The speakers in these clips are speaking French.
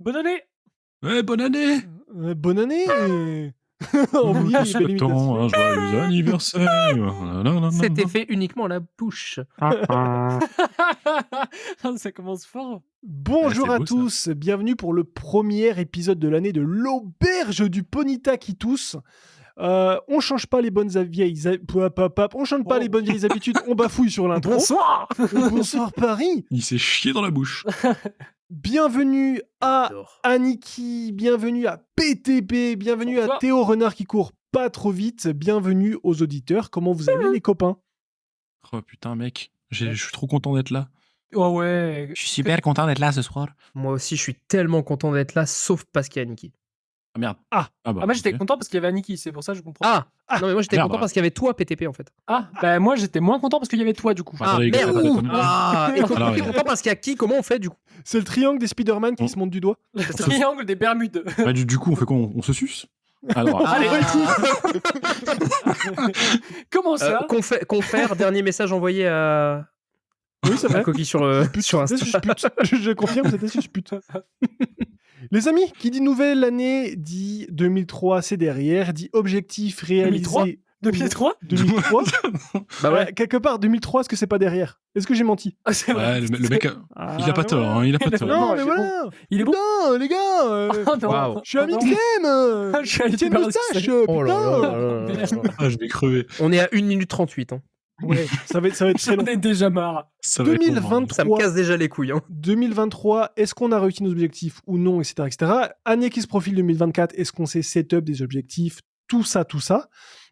Bonne année. Ouais, bonne année. Bonne année. Oh oui, Je belle imitation. un joyeux anniversaire. C'était fait uniquement à la bouche. Ça commence fort. Bonjour Ouais, c'est à beau, ça. tous, bienvenue pour le premier épisode de l'année de l'auberge du Ponita qui tousse. On change pas les bonnes on change pas les bonnes vieilles habitudes, on bafouille sur l'intro. Bonsoir. Bonsoir Paris. Il s'est chié dans la bouche. Bienvenue à J'adore. Aniki, bienvenue à PTP, bienvenue à Bonsoir. Théo Renard qui court pas trop vite, bienvenue aux auditeurs. Comment vous allez les copains? Oh putain, mec. Je suis trop content d'être là. Oh ouais. Je suis super content d'être là ce soir. Moi aussi, je suis tellement content d'être là, sauf parce qu'il y a Niki. Ah merde. Ah. bah, Ah, moi j'étais ok. content parce qu'il y avait Aniki, c'est pour ça que je comprends. Ah, non, mais moi j'étais merde. content parce qu'il y avait toi, PTP, en fait. Ah, bah moi j'étais moins content parce qu'il y avait toi du coup. Ah, attendez, merde. attendez, Et comment Alors, t'es content parce qu'il y a qui? Comment on fait, du coup? C'est le triangle des Spider-Man qui Oh. se monte du doigt. Le triangle des Bermudes. Bah, du coup, on fait quoi? On se suce? Alors, Allez. Comment ça Confère, dernier message envoyé à Oui, c'est vrai. Coquille sur C'était Insta. suspute. Je confirme, c'était suspute. Les amis, qui dit nouvelle année, dit 2003, c'est derrière, dit objectif réalisé. 2003 2003 Bah ouais. Quelque part, 2003, est-ce que c'est pas derrière? Est-ce que j'ai menti? Ah, c'est vrai. ouais, le mec, il a pas tort, hein, il a pas tort. Non, Non, mais c'est voilà. Il est bon. Putain, les gars, Ah, non. Waouh. je suis un mixem. Je suis un Tiens une youtubeur moustache, Oh là là putain. là là là là. Ah, je vais crever. On est à 1 minute 38. Hein. Ouais, ça va être très J'en long. ai déjà marre. Ça va être long, 2023. Ça me casse déjà les couilles. Hein. 2023, est-ce qu'on a réussi nos objectifs ou non, etc., etc. Année qui se profile 2024, est-ce qu'on s'est set-up des objectifs, tout ça.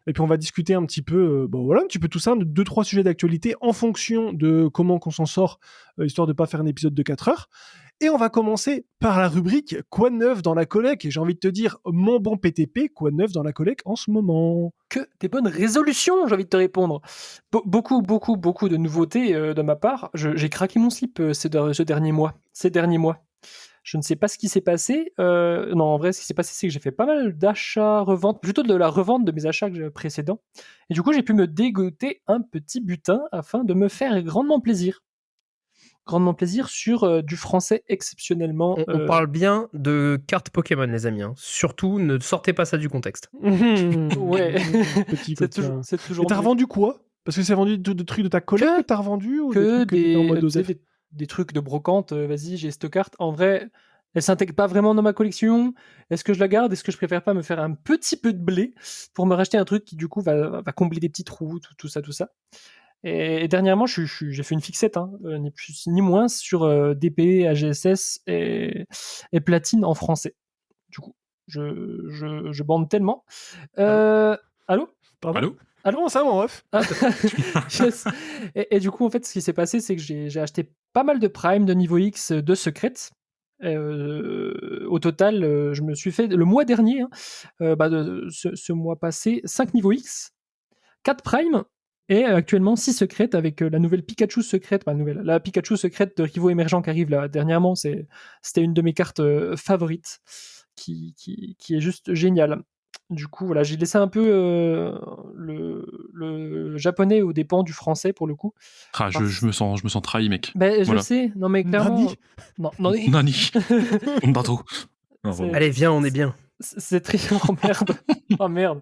Et puis on va discuter un petit peu, un petit peu tout ça, de 2-3 sujets d'actualité en fonction de comment qu'on s'en sort, histoire de pas faire un épisode de 4 heures. Et on va commencer par la rubrique Quoi de neuf dans la collecte. Et j'ai envie de te dire, mon bon PTP, quoi de neuf dans la collecte en ce moment? Que des bonnes résolutions, j'ai envie de te répondre. Beaucoup de nouveautés de ma part. J'ai craqué mon slip ces derniers mois. Je ne sais pas ce qui s'est passé. Non, en vrai, ce qui s'est passé, c'est que j'ai fait pas mal d'achats, reventes, plutôt de la revente de mes achats précédents. Et du coup, j'ai pu me dégoter un petit butin afin de me faire grandement plaisir. Grandement plaisir sur du français exceptionnellement. On parle bien de cartes Pokémon, les amis. Hein. Surtout, ne sortez pas ça du contexte. Ouais. Petit C'est coquin. toujours Et t'as mieux. revendu quoi? Parce que c'est vendu de trucs de ta collecte que t'as revendu ou que des trucs que t'étais en mode tu sais, OSEF? des trucs de brocante. Vas-y, j'ai cette carte. En vrai, elle s'intègre pas vraiment dans ma collection. Est-ce que je la garde? Est-ce que je préfère pas me faire un petit peu de blé pour me racheter un truc qui du coup va combler des petits trous, tout ça. Et dernièrement, j'ai fait une fixette, hein, ni plus ni moins, sur DP, AGSS et Platine en français. Du coup, je bande tellement. Allô? Pardon? Allô? Comment ça, mon ref? Ah, yes. Et du coup, en fait, ce qui s'est passé, c'est que j'ai acheté pas mal de Prime, de niveau X, de secrètes. Au total, je me suis fait, le mois dernier, hein, ce mois passé, 5 niveaux X, 4 Prime, et actuellement 6 secrètes avec la nouvelle Pikachu secrète, la Pikachu secrète de Rivaux émergent qui arrive là dernièrement. C'était une de mes cartes favorites, qui est juste géniale. Du coup, voilà, j'ai laissé un peu le japonais aux dépens du français pour le coup. Ah, je me sens trahi, mec. Ben, je Voilà. sais, non mais clairement. Nani. Non, Nani. Pas trop. Non, C'est- vraiment. Allez, viens, on est bien. c'est triste. Oh merde. Oh merde.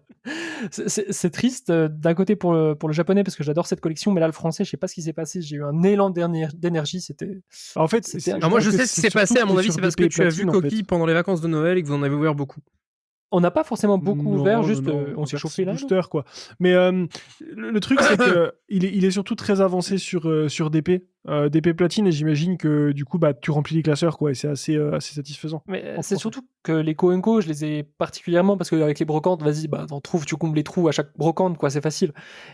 C'est triste d'un côté pour le japonais parce que j'adore cette collection, mais là le français, je sais pas ce qui s'est passé. J'ai eu un élan d'énergie. C'était. En fait, C'était- Alors moi, je pense sais que ce qui s'est surtout passé. À mon que avis, sur c'est parce DP que tu as vu Platine, en fait. Coquille pendant les vacances de Noël et que vous en avez ouvert beaucoup. On n'a pas forcément beaucoup Non, ouvert, non, juste non, on s'est chauffé là. booster, quoi. Mais le truc, c'est que il est surtout très avancé sur DP. DP Platine, et j'imagine que du coup, tu remplis les classeurs, quoi, et c'est assez satisfaisant. Mais En c'est français. surtout que les co-enco, je les ai particulièrement parce qu'avec les brocantes, vas-y, t'en trouves, tu combles les trous à chaque brocante, quoi, c'est facile.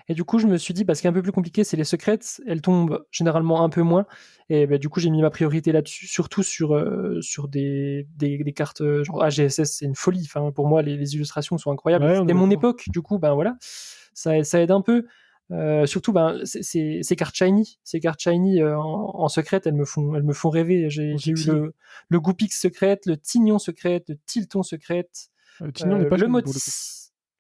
Et du coup, je me suis dit, ce qui est un peu plus compliqué, c'est les secrètes, elles tombent généralement un peu moins. Et du coup, j'ai mis ma priorité là-dessus, surtout sur des cartes genre AGSS, c'est une folie. Enfin, pour moi, les illustrations sont incroyables. Ouais, on est C'était mon d'accord. époque, du coup, voilà, ça aide un peu. Surtout, ces cartes shiny en secrète, elles me font rêver. J'ai eu sexy. le Goopix secrète, le Tignon secrète, le Tilton secrète, Tignon n'est pas le joli, pour le coup.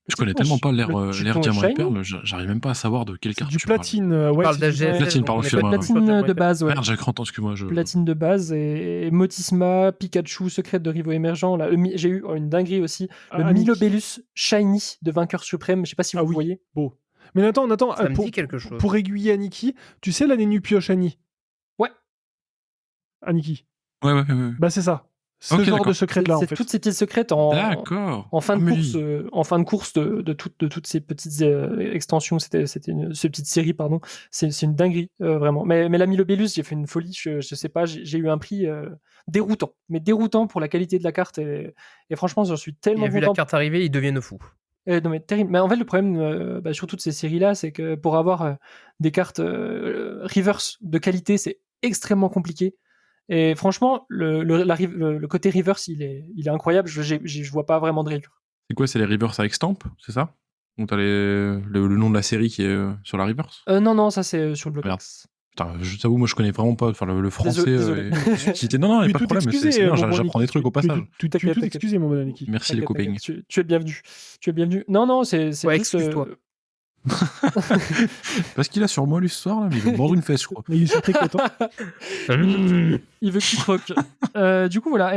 Je connais Typhon tellement pas le l'ère Typhon Diamant et shiny? Perle, j'arrive même pas à savoir de quelle C'est carte du tu parles. platine. On Ouais, parle c'est d'AGF. Platine, pardon, on est excuse-moi. pas Platine sur de base, ouais. Merde, j'ai cru entendre, excuse-moi. Platine de base et Motisma, Pikachu, Secret de Rivaux Émergents. Là, j'ai eu une dinguerie aussi. Le Aniki. Milobellus Shiny de Vainqueur Suprême. Je sais pas si Ah vous oui. voyez. Bon. Mais attends, Ça me dit quelque chose. pour aiguiller Aniki, tu sais la Nenu Pioche Annie Ouais. Aniki. Ouais. Bah c'est ça. Ce Ok, genre de d'accord. secret-là, en C'est fait. toutes ces petites secrètes D'accord. en fin de Ah, mais course, de toutes ces petites extensions, ce petite série, pardon. C'est une dinguerie, vraiment. Mais la Milobellus, j'ai fait une folie. Je sais pas, j'ai eu un prix déroutant, mais déroutant pour la qualité de la carte et franchement, j'en suis Il tellement a vu la content. carte arriver, ils deviennent fous. Non, mais terrible. Mais en fait, le problème sur toutes ces séries-là, c'est que pour avoir des cartes reverse de qualité, c'est extrêmement compliqué. Et franchement, le côté reverse, il est incroyable. Je vois pas vraiment de rayures. C'est quoi, c'est les reverse avec stamp, c'est ça? Donc t'as le nom de la série qui est sur la reverse? Non, ça c'est sur le Merde. Blockbox. Putain, je t'avoue, moi je connais vraiment pas le français. Désolé. Non, Tu es pas de tout problème, excusé, c'est bien, mon bon j'apprends des Aniki. trucs au passage. Tu es T'inquiète, tout t'inquiète. excusé, mon bon Aniki. Merci les T'inquiète, copains. tu es bienvenu. Tu es bienvenu. Non, c'est Ouais, juste. excuse-toi. Parce qu'il a sur moi lui ce soir, là, mais il veut mordre une fesse, je crois. Mais il est sur tes côtes. Il veut que tu croques. Du coup, voilà.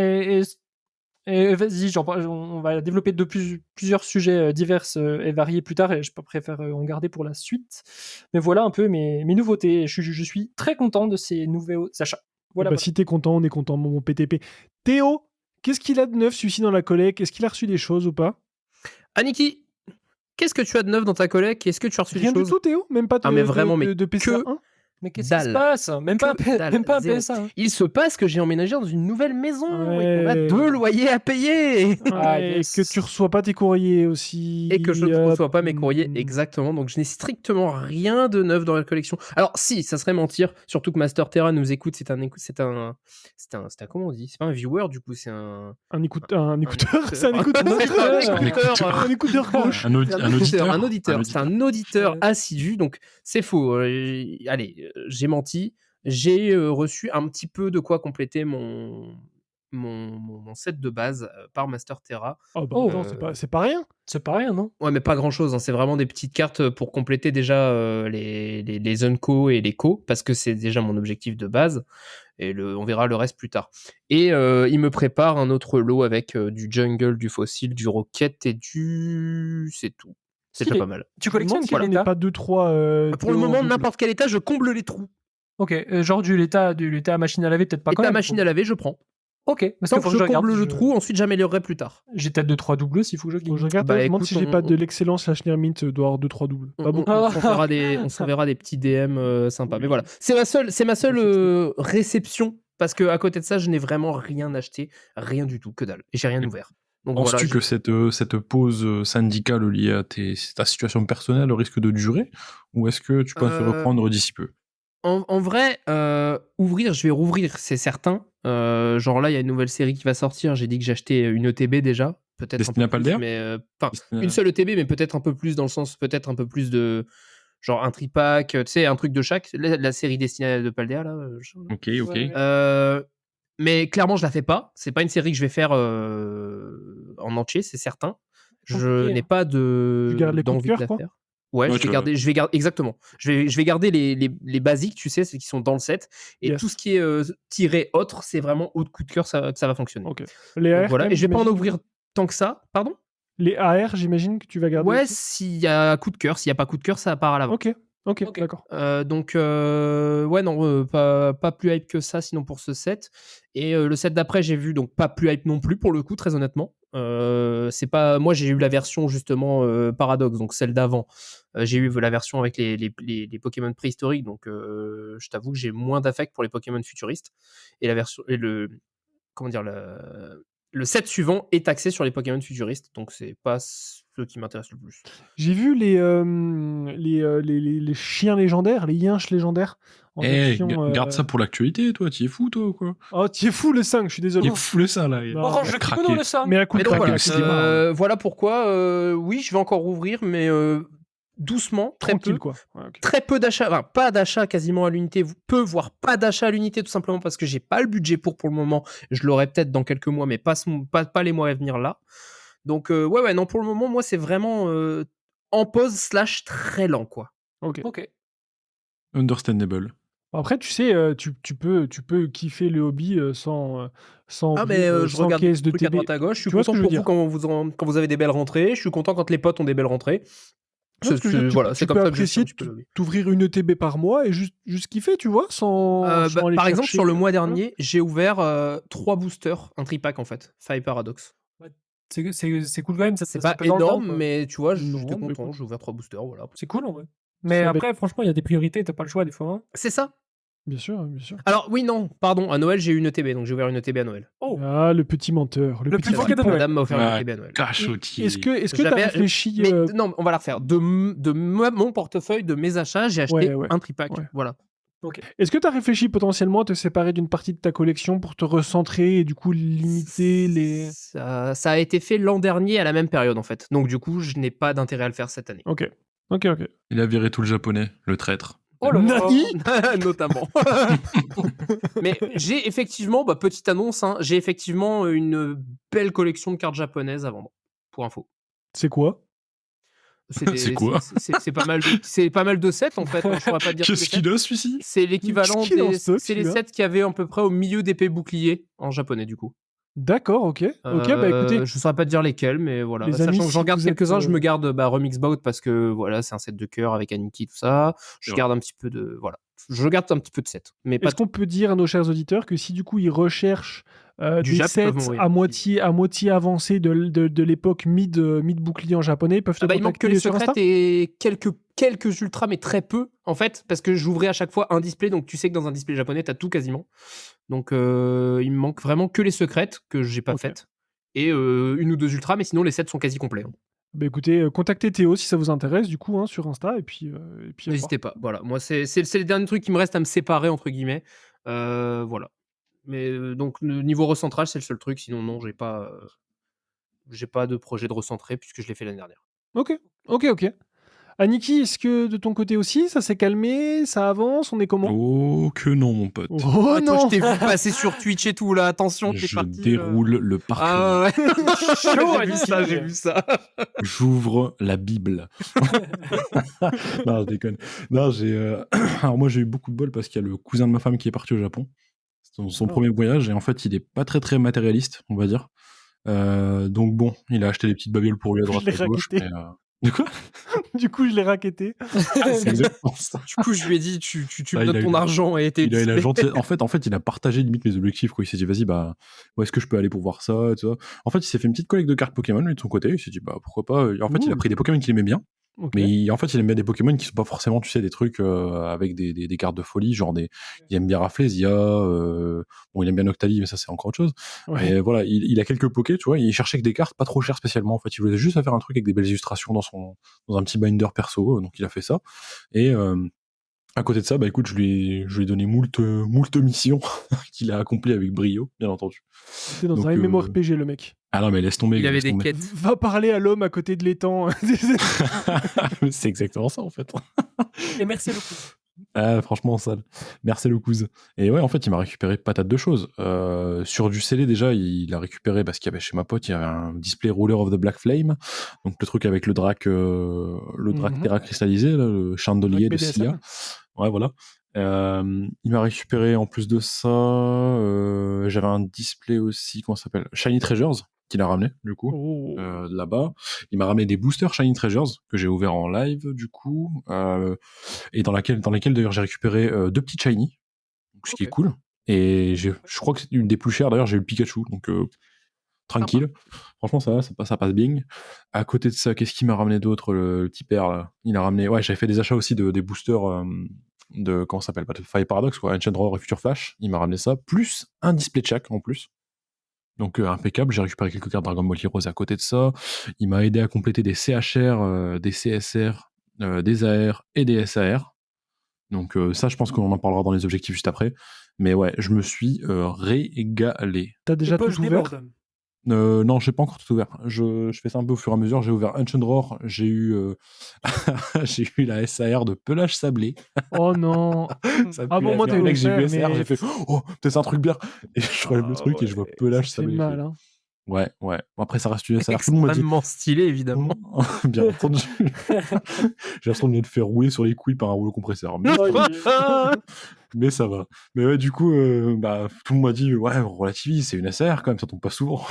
Et vas-y, on va développer plusieurs sujets divers et variés plus tard, et je préfère en garder pour la suite. Mais voilà un peu mes nouveautés. Je suis très content de ces nouveaux achats. Voilà. Si t'es content, on est content, mon PTP. Théo, qu'est-ce qu'il a de neuf, celui-ci, dans la collecte? Est-ce qu'il a reçu des choses ou pas? Aniki, qu'est-ce que tu as de neuf dans ta collecte? Est-ce que tu as reçu Rien des du choses? tout, Théo? Même pas de, Ah, mais vraiment, de, mais de PSA que 1? Mais qu'est-ce qui se dalle. passe? Même pas un zéro. PSA. Il se passe que j'ai emménagé dans une nouvelle maison et qu'on a Ouais. 2 loyers à payer. Ah, Et yes. que tu reçois pas tes courriers aussi. Et que je ne reçois pas mes courriers, Hmm. exactement. Donc je n'ai strictement rien de neuf dans la collection. Alors si, ça serait mentir, surtout que Master Terra nous écoute. C'est un comment on dit? C'est pas un viewer, du coup, c'est un Un écouteur. écouteur. C'est un écouteur. Un écouteur gauche. Un auditeur. Un auditeur. C'est un auditeur assidu, donc c'est faux. Allez, j'ai menti. J'ai reçu un petit peu de quoi compléter mon set de base par Master Terra. Oh, bah, Oh. attends, c'est pas rien. C'est pas rien, non? Ouais, mais pas grand chose. C'est vraiment des petites cartes pour compléter déjà les Unco et les Co, parce que c'est déjà mon objectif de base. Et on verra le reste plus tard. Et il me prépare un autre lot avec du Jungle, du Fossile, du Rocket et du. C'est tout. C'est déjà Stylé. pas mal. Tu Je me demande collectionnes s'il quel n'est état? pas 2-3. Pour le moment, n'importe quel état, je comble les trous. Ok, genre du l'état à machine à laver, peut-être pas quand État même. machine à laver, je prends. Ok, parce Tant que faut que je que je regarde. comble le trou, ensuite j'améliorerai plus tard. J'ai peut-être 2-3 doubles s'il faut que je Faut que je gagne. regarde, Bah, je me demande écoute, si j'ai on- pas de l'excellence / mint, doit avoir 2-3 doubles. Pas beaucoup. On s'enverra des petits DM sympas. Mais voilà, c'est ma seule réception, parce que à côté de ça, je n'ai vraiment rien acheté, rien du tout, que dalle. Et j'ai rien ouvert. Donc Penses-tu voilà, que cette pause syndicale liée à ta situation personnelle risque de durer? Ou est-ce que tu penses reprendre d'ici peu? En vrai, ouvrir, je vais rouvrir, c'est certain. Genre là, il y a une nouvelle série qui va sortir. J'ai dit que j'achetais une ETB déjà. Peut-être Destinée un peu à plus, Paldea mais enfin, Destinée à- une seule ETB, mais peut-être un peu plus dans le sens, peut-être un peu plus de genre un tripack, tu sais, un truc de chaque. La série destinée de Paldea là. Ok. Ouais. Mais clairement, je la fais pas. C'est pas une série que je vais faire en entier, c'est certain. Je Compliqué, n'ai hein. pas Tu gardes les coups de d'envie de cœur, la quoi. faire. Ouais, Ouais, je vais garder exactement. Je vais garder les basiques, tu sais, ceux qui sont dans le set, et Yes. tout ce qui est tiré autre, c'est vraiment au coup de cœur que ça va fonctionner. Ok. Les Donc AR, voilà, quand et je vais même, pas en j'imagine. ouvrir tant que ça. Pardon? Les AR, j'imagine que tu vas garder. Ouais, aussi. s'il y a coup de cœur, s'il y a pas coup de cœur, ça part à la vente. Ok, Ok. d'accord. Donc ouais, non, pas plus hype que ça, sinon pour ce set. Et le set d'après, j'ai vu, donc pas plus hype non plus pour le coup, très honnêtement. C'est pas, moi j'ai eu la version justement Paradox, donc celle d'avant. J'ai eu la version avec les Pokémon préhistoriques, donc je t'avoue que j'ai moins d'affect pour les Pokémon futuristes. Et la version, et comment dire, le set suivant est axé sur les Pokémon futuristes, donc c'est pas ce qui m'intéresse le plus. J'ai vu les chiens légendaires, les yinches légendaires. En version, garde ça pour l'actualité, toi. T'y es fou, toi, ou quoi? Oh, tu es fou le 5, je suis désolé. Il est fou, le ça, là. Non. Orange il a le craqué. kimono, le sang. Mais à coup Mais de donc craquer voilà, au cinéma. voilà pourquoi, oui, je vais encore rouvrir, mais doucement, très Tranquille, peu. quoi. Ouais, ok. Très peu d'achats, enfin, pas d'achats quasiment à l'unité, peu, voire pas d'achats à l'unité, tout simplement parce que j'ai pas le budget pour le moment. Je l'aurai peut-être dans quelques mois, mais pas les mois à venir là. Donc ouais, non, pour le moment, moi, c'est vraiment en pause / très lent, quoi. Ok. Ok. Understandable. Après, tu sais, tu peux kiffer le hobby sans Ah, mais ouvrir je 100 regarde des caisses de trucs à TB. droite à gauche. Je suis Tu vois ce content que je veux pour vous dire? quand vous avez des belles rentrées. Je suis content quand les potes ont des belles rentrées. Tu vois ce que je veux dire? Voilà, Tu c'est comme peux ça que je suis un apprécier petit peu le hobby. t'ouvrir une ETB par mois et juste kiffer, tu vois, sans aller Par exemple, chercher. sur le mois Voilà. dernier, j'ai ouvert 3 boosters, un tripack en fait, Fire Paradox. C'est cool quand même, C'est ça pas peut dans le temps, énorme, quoi. mais tu vois, Non, j'étais mais content, écoute. j'ai ouvert 3 boosters, voilà. C'est cool en vrai. Mais Ça après, franchement, il y a des priorités, t'as pas le choix des fois. Hein. C'est ça. Bien sûr, bien sûr. Alors oui, non, pardon, à Noël, j'ai eu une ETB, donc j'ai ouvert une ETB à Noël. Oh, Ah, le petit menteur. Le petit plus beau C'est cadeau de vrai, Noël. madame m'a offert une Ouais. ETB à Noël. Cachotier. Est-ce que t'as J'avais- réfléchi Mais non, on va la refaire. De mon portefeuille, de mes achats, j'ai acheté Ouais. un tripack. Ouais. Voilà. Est-ce que tu as réfléchi potentiellement à te séparer d'une partie de ta collection pour te recentrer et du coup limiter les... Ça a été fait l'an dernier à la même période en fait. Donc du coup, je n'ai pas d'intérêt à le faire cette année. Ok. Il a viré tout le japonais, le traître. Oh là là. Nani Notamment. Mais j'ai effectivement, petite annonce, hein, j'ai effectivement une belle collection de cartes japonaises à vendre. Pour info. C'est quoi? C'est quoi C'est pas mal de sets en fait. Hein, je pourrais pas te dire tous les Qu'est-ce sets. qu'il a celui-ci? C'est l'équivalent Qu'est-ce qu'il a en stock, c'est les celui-là sets qu'il y avait à peu près au milieu d'épée bouclier en japonais du coup. D'accord, ok. Ok, bah écoutez, Je saurais pas te dire lesquels, mais voilà. Les amis, Sachant que j'en si garde vous êtes, quelques-uns, je me garde Remix Bout parce que voilà, c'est un set de cœur avec Aniki, tout ça. Je Ouais. garde un petit peu de. Voilà. Je garde un petit peu de sets. Mais pas est-ce qu'on peut dire à nos chers auditeurs que si du coup ils recherchent Du des Jap, ils sets peuvent m'envoyer. à moitié avancés de l'époque mid bouclier en japonais, ils peuvent te il manque que contacter les sur secrets Insta? et quelques ultras, mais très peu en fait, parce que j'ouvrais à chaque fois un display, donc tu sais que dans un display japonais, t'as tout quasiment. Donc il me manque vraiment que les secrètes que j'ai pas Ok. faites et une ou deux ultras, mais sinon les sets sont quasi complets. Hein. Bah écoutez, contactez Théo si ça vous intéresse du coup sur Insta et puis à voir. N'hésitez pas. Voilà, moi c'est les derniers trucs qui me restent à me séparer entre guillemets. Voilà. Mais donc le niveau recentrage, c'est le seul truc. Sinon non, j'ai pas de projet de recentrer puisque je l'ai fait l'année dernière. Ok. Aniki, est-ce que de ton côté aussi, ça s'est calmé, ça avance, on est comment? Oh que non, mon pote. Oh Toi, non! je t'ai vu passer sur Twitch et tout là. Attention, t'es Je parti. déroule le parchemin. Ah ouais. Chaud, j'ai vu ça. J'ouvre la Bible. Non, je déconne. Non, alors moi, j'ai eu beaucoup de bol parce qu'il y a le cousin de ma femme qui est parti au Japon. C'est son Ah. premier voyage et en fait, il est pas très très matérialiste, on va dire. Donc bon, il a acheté des petites babioles pour lui à droite Je l'ai à gauche. raquetté. Mais, De quoi? Du coup, je l'ai raquetté. C'est exactement ça. Du coup, je lui ai dit, tu Ah, me il donnes a ton eu- argent et t'es. Il a gentil. En fait, il a partagé limite mes objectifs. Quoi. Il s'est dit, vas-y, bah, où est-ce que je peux aller pour voir ça, et tout ça. En fait, il s'est fait une petite collecte de cartes Pokémon lui de son côté. Il s'est dit, bah, pourquoi pas. En fait, il a Ouh. pris des Pokémon qu'il aimait bien. Ok. Mais il aime bien des Pokémon qui sont pas forcément, tu sais, des trucs avec des cartes de folie, genre il aime bien Rafflesia, bon, il aime bien Octali, mais ça c'est encore autre chose. Ouais. Mais voilà, il a quelques Pokés, tu vois, il cherchait que des cartes pas trop chères spécialement, en fait, il voulait juste faire un truc avec des belles illustrations dans un petit binder perso, donc il a fait ça. Et à côté de ça, bah écoute, je lui ai donné moult missions qu'il a accomplies avec brio, bien entendu. C'est dans Donc, un MMORPG, le mec. Ah non, mais laisse tomber. Il avait laisse des tomber. quêtes. Va parler à l'homme à côté de l'étang. C'est exactement ça, en fait. Et merci le coup. Ah, franchement, sale. Merci le cousin. Et ouais, en fait, il m'a récupéré patate de choses. Sur du scellé, déjà, il a récupéré, parce qu'il y avait chez ma pote, il y avait un display Ruler of the Black Flame. Donc, le truc avec le drac terra cristallisé, là, le chandelier de BDSM. Sia. Ouais, voilà. Il m'a récupéré, en plus de ça, j'avais un display aussi, comment ça s'appelle? Shiny Treasures, qu'il a ramené, du coup. Oh. Là-bas. Il m'a ramené des boosters Shiny Treasures que j'ai ouvert en live du coup et dans lesquels d'ailleurs j'ai récupéré 2 petits Shiny, donc, ce qui est Ok. cool. Et je crois que c'est une des plus chères d'ailleurs, j'ai eu le Pikachu, donc tranquille. Franchement ça passe bien. À côté de ça, qu'est-ce qu'il m'a ramené d'autre le petit père là? Il a ramené, ouais, j'avais fait des achats aussi des boosters de comment ça s'appelle, pas de Fire Paradox quoi, Ancient Roar et Future Flash. Il m'a ramené ça plus un display check en plus. Donc impeccable, j'ai récupéré quelques cartes Dragon Ball Heroes à côté de ça. Il m'a aidé à compléter des CHR, des CSR, des AR et des SAR. Donc ça, je pense qu'on en parlera dans les objectifs juste après. Mais ouais, je me suis régalé. T'as déjà tout Poche ouvert? déborde. Non, j'ai pas encore tout ouvert. Je fais ça un peu au fur et à mesure. J'ai ouvert Ancient Roar, j'ai eu j'ai eu la SAR de Pelage Sablé. Oh non. Ça Ah pue bon, la moi, t'as merde. eu Mec, j'ai vu SAR, SAR, mais- j'ai fait oh, peut-être c'est un truc bien. Et je relève le truc et je vois Pelage Ça fait Sablé. mal, hein. Ouais. Bon, après, ça reste une SLR. Tout le monde m'a dit. Extrêmement stylé, évidemment. Bien entendu. J'ai l'impression de me faire rouler sur les couilles par un rouleau compresseur. Mais ça va. Mais ouais, du coup, tout le monde m'a dit, ouais, relativise, c'est une SR quand même, ça tombe pas souvent.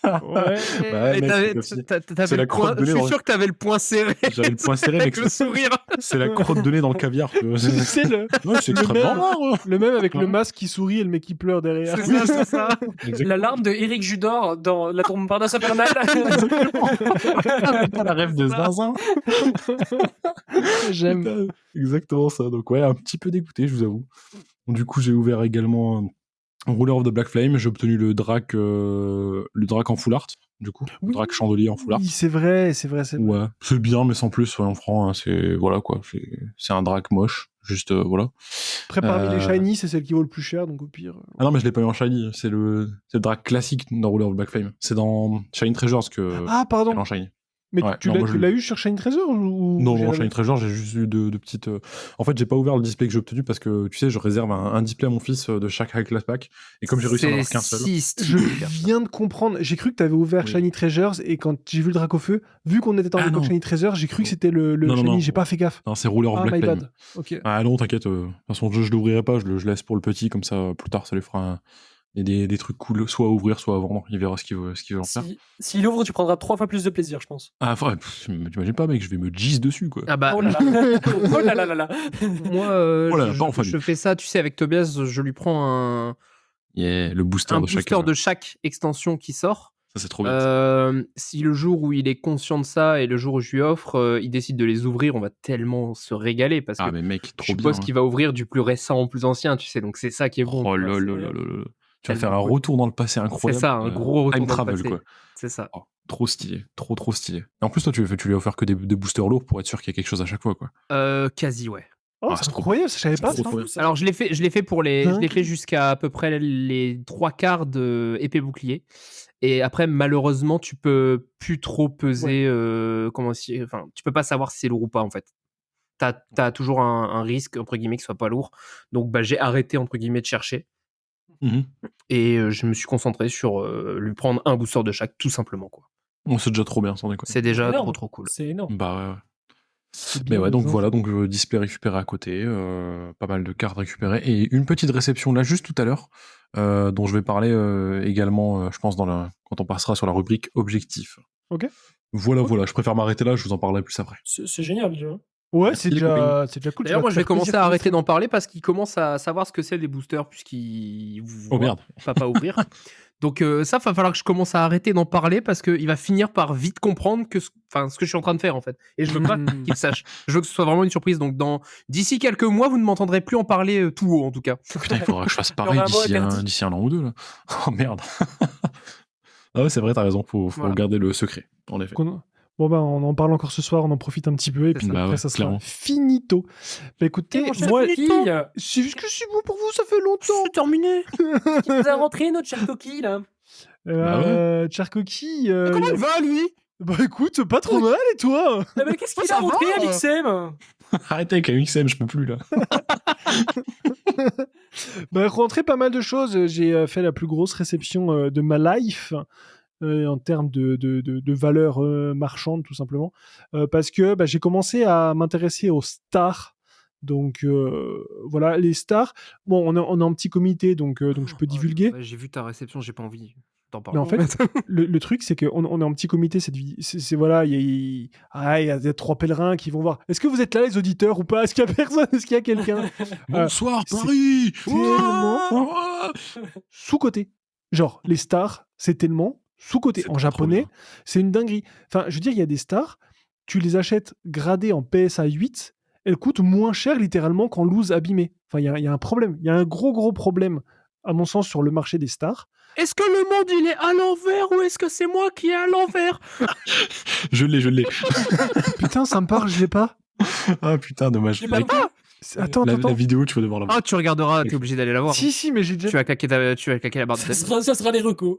Ouais. Ouais, Et mec, t'avais c'est la le crotte point- de Je nez suis dans sûr que t'avais le point serré. J'avais le point serré, avec mec. le sourire. C'est la crotte de nez dans le caviar. Tu vois. C'est le, Ouais, c'est le extrêmement même- rare. Ouais. le même avec le Ouais. masque qui sourit et le mec qui pleure derrière. C'est ça. Exactement. L'alarme de Eric Judor dans La Tombe Parnasse Infernale. Putain, la rêve de Zinzin. J'aime. Putain, exactement ça. Donc ouais, un petit peu dégoûté, je vous avoue. Du coup, j'ai ouvert également Ruler of the Black Flame. J'ai obtenu le drac en full art, du coup. Le drac chandelier en full art. Oui, c'est vrai. Ouais, c'est bien, mais sans plus, soyons francs. Hein, c'est voilà quoi. C'est un drac moche. Juste voilà. Après, parmi les shiny, c'est celle qui vaut le plus cher, donc au pire. Ah non, mais je l'ai pas eu en shiny. C'est le drac classique dans Ruler of the Black Flame. C'est dans Shiny Treasures que Ah, qu'elle est pardon. en shiny. Mais Ouais, tu non, moi, je l'as eu sur Shiny Treasure ou Non, j'ai non, rêvé Shiny Treasure, j'ai juste eu de petites. En fait, j'ai pas ouvert le display que j'ai obtenu parce que tu sais, je réserve un display à mon fils de chaque High Class Pack. Et comme j'ai réussi à en avoir qu'un seul. si Je stylé. viens de comprendre. J'ai cru que tu avais ouvert Oui. Shiny Treasures et quand j'ai vu le drac au feu, vu qu'on était en Ah, époque non. Shiny Treasure, j'ai cru que c'était le Non, Shiny. non. J'ai pas fait gaffe. Non, c'est Ruler of Ah, Black my Flame. bad. Ok. Ah non, t'inquiète. De toute façon, je l'ouvrirai pas, je laisse pour le petit, comme ça, plus tard, ça lui fera des trucs cool, soit à ouvrir, soit à vendre. Il verra ce qu'il veut en faire. S'il ouvre, tu prendras 3 fois plus de plaisir, je pense. Ah, ouais, t'imagines pas, mec, je vais me gise dessus, quoi. Ah bah, Oh là là. Oh là là là là. moi, Oh là là, pas en famille. je fais ça, tu sais, avec Tobias, je lui prends Yeah, le booster un de booster chaque. de chaque extension qui sort. Ça, c'est trop bien. Si le jour où il est conscient de ça et le jour où je lui offre, il décide de les ouvrir, on va tellement se régaler parce Ah, que mais mec, je trop bien. suppose qu'il va ouvrir du plus récent au plus ancien, tu sais, donc c'est ça qui est bon. Oh tu vois, là c'est- là là là là. Tu vas tellement faire un cool. retour dans le passé C'est incroyable. ça, un gros retour time dans le travel, passé. quoi. C'est ça. Oh, trop stylé, trop stylé. Et en plus, toi, tu lui as offert que des boosters lourds pour être sûr qu'il y a quelque chose à chaque fois, quoi. Quasi, ouais. Oh, Ah, c'est c'est trop incroyable, ça, je savais pas trop ça. bien. Alors je l'ai fait pour les, je l'ai Dingue. fait jusqu'à à peu près les 3/4 de épée bouclier. Et après malheureusement tu peux plus trop peser, enfin tu peux pas savoir si c'est lourd ou pas en fait. T'as toujours un risque entre guillemets que ce soit pas lourd. Donc bah j'ai arrêté entre guillemets de chercher Mhm. et je me suis concentré sur lui prendre un booster de chaque tout simplement quoi. Bon, c'est déjà trop bien, sans déconner. C'est déjà énorme. trop cool. C'est énorme. Bah ouais. C'est Mais bien, ouais, donc les voilà, enfants. donc display récupéré à côté, pas mal de cartes récupérées et une petite réception là juste tout à l'heure, dont je vais parler également, je pense quand on passera sur la rubrique objectif. Ok. Voilà, je préfère m'arrêter là, je vous en parlerai plus après. C'est génial, tu vois. Ouais, Merci, c'est les copains. déjà cool. tu D'ailleurs vas moi te je vais faire commencer plaisir à pour arrêter les d'en parler parce qu'il commence à savoir ce que c'est les boosters puisqu'il vous Oh voit merde. pas ouvrir. Donc ça, va falloir que je commence à arrêter d'en parler parce qu'il va finir par vite comprendre ce que je suis en train de faire en fait. Et je veux pas streams. qu'il sache. Je veux que ce soit vraiment une surprise. Donc d'ici quelques mois, vous ne m'entendrez plus en parler tout haut en tout cas. Putain, il faudra que je fasse Il y pareil aura un mot interdit. d'ici un an ou deux là. Oh merde. Ah ouais, c'est vrai, t'as raison, faut Voilà. garder le secret, en effet. Bon, bah, on en parle encore ce soir, on en profite un petit peu, et puis Bah après, ouais, ça sera clairement. finito. Bah écoutez, Mon cher moi, coquille, c'est juste que c'est bon pour vous, ça fait longtemps. terminé. qui nous a rentré notre cher coquille, là. Bah Cherkoki, Comment il va lui? bah écoute, pas trop mal, et toi? Ah, mais qu'est-ce qu'il Ça a rentré, va. Alixem? Arrêtez avec AXM, je peux plus là. Bah rentré pas mal de choses, j'ai fait la plus grosse réception de ma life. En termes de valeur marchande, tout simplement. Parce que j'ai commencé à m'intéresser aux stars. Donc voilà, les stars. Bon, on est en petit comité, donc je peux divulguer. Ouais, j'ai vu ta réception, j'ai pas envie d'en Mais parler. en fait, le truc, c'est qu'on est en petit comité. C'est voilà, il y a 3 pèlerins qui vont voir. Est-ce que vous êtes là, les auditeurs, ou pas? Est-ce qu'il y a personne? Est-ce qu'il y a quelqu'un? Bonsoir c'est Paris. tellement Ouah. sous-côté. Genre, les stars, c'est tellement sous-côté. C'est En trop japonais, bien. c'est une dinguerie. Enfin, je veux dire, il y a des stars, tu les achètes gradées en PSA 8, elles coûtent moins cher littéralement qu'en loose abîmée. Enfin, il y a un problème. Il y a un gros problème, à mon sens, sur le marché des stars. Est-ce que le monde il est à l'envers ou est-ce que c'est moi qui est à l'envers? Je l'ai. Putain, ça me parle, je l'ai pas. Ah putain, dommage. J'ai pas Avec vu. Attends. la vidéo, tu vas devoir la voir. Ah, tu regarderas, t'es obligé d'aller la voir. Si, mais j'ai déjà... Tu vas claquer la barre de tête. Ça sera les recos.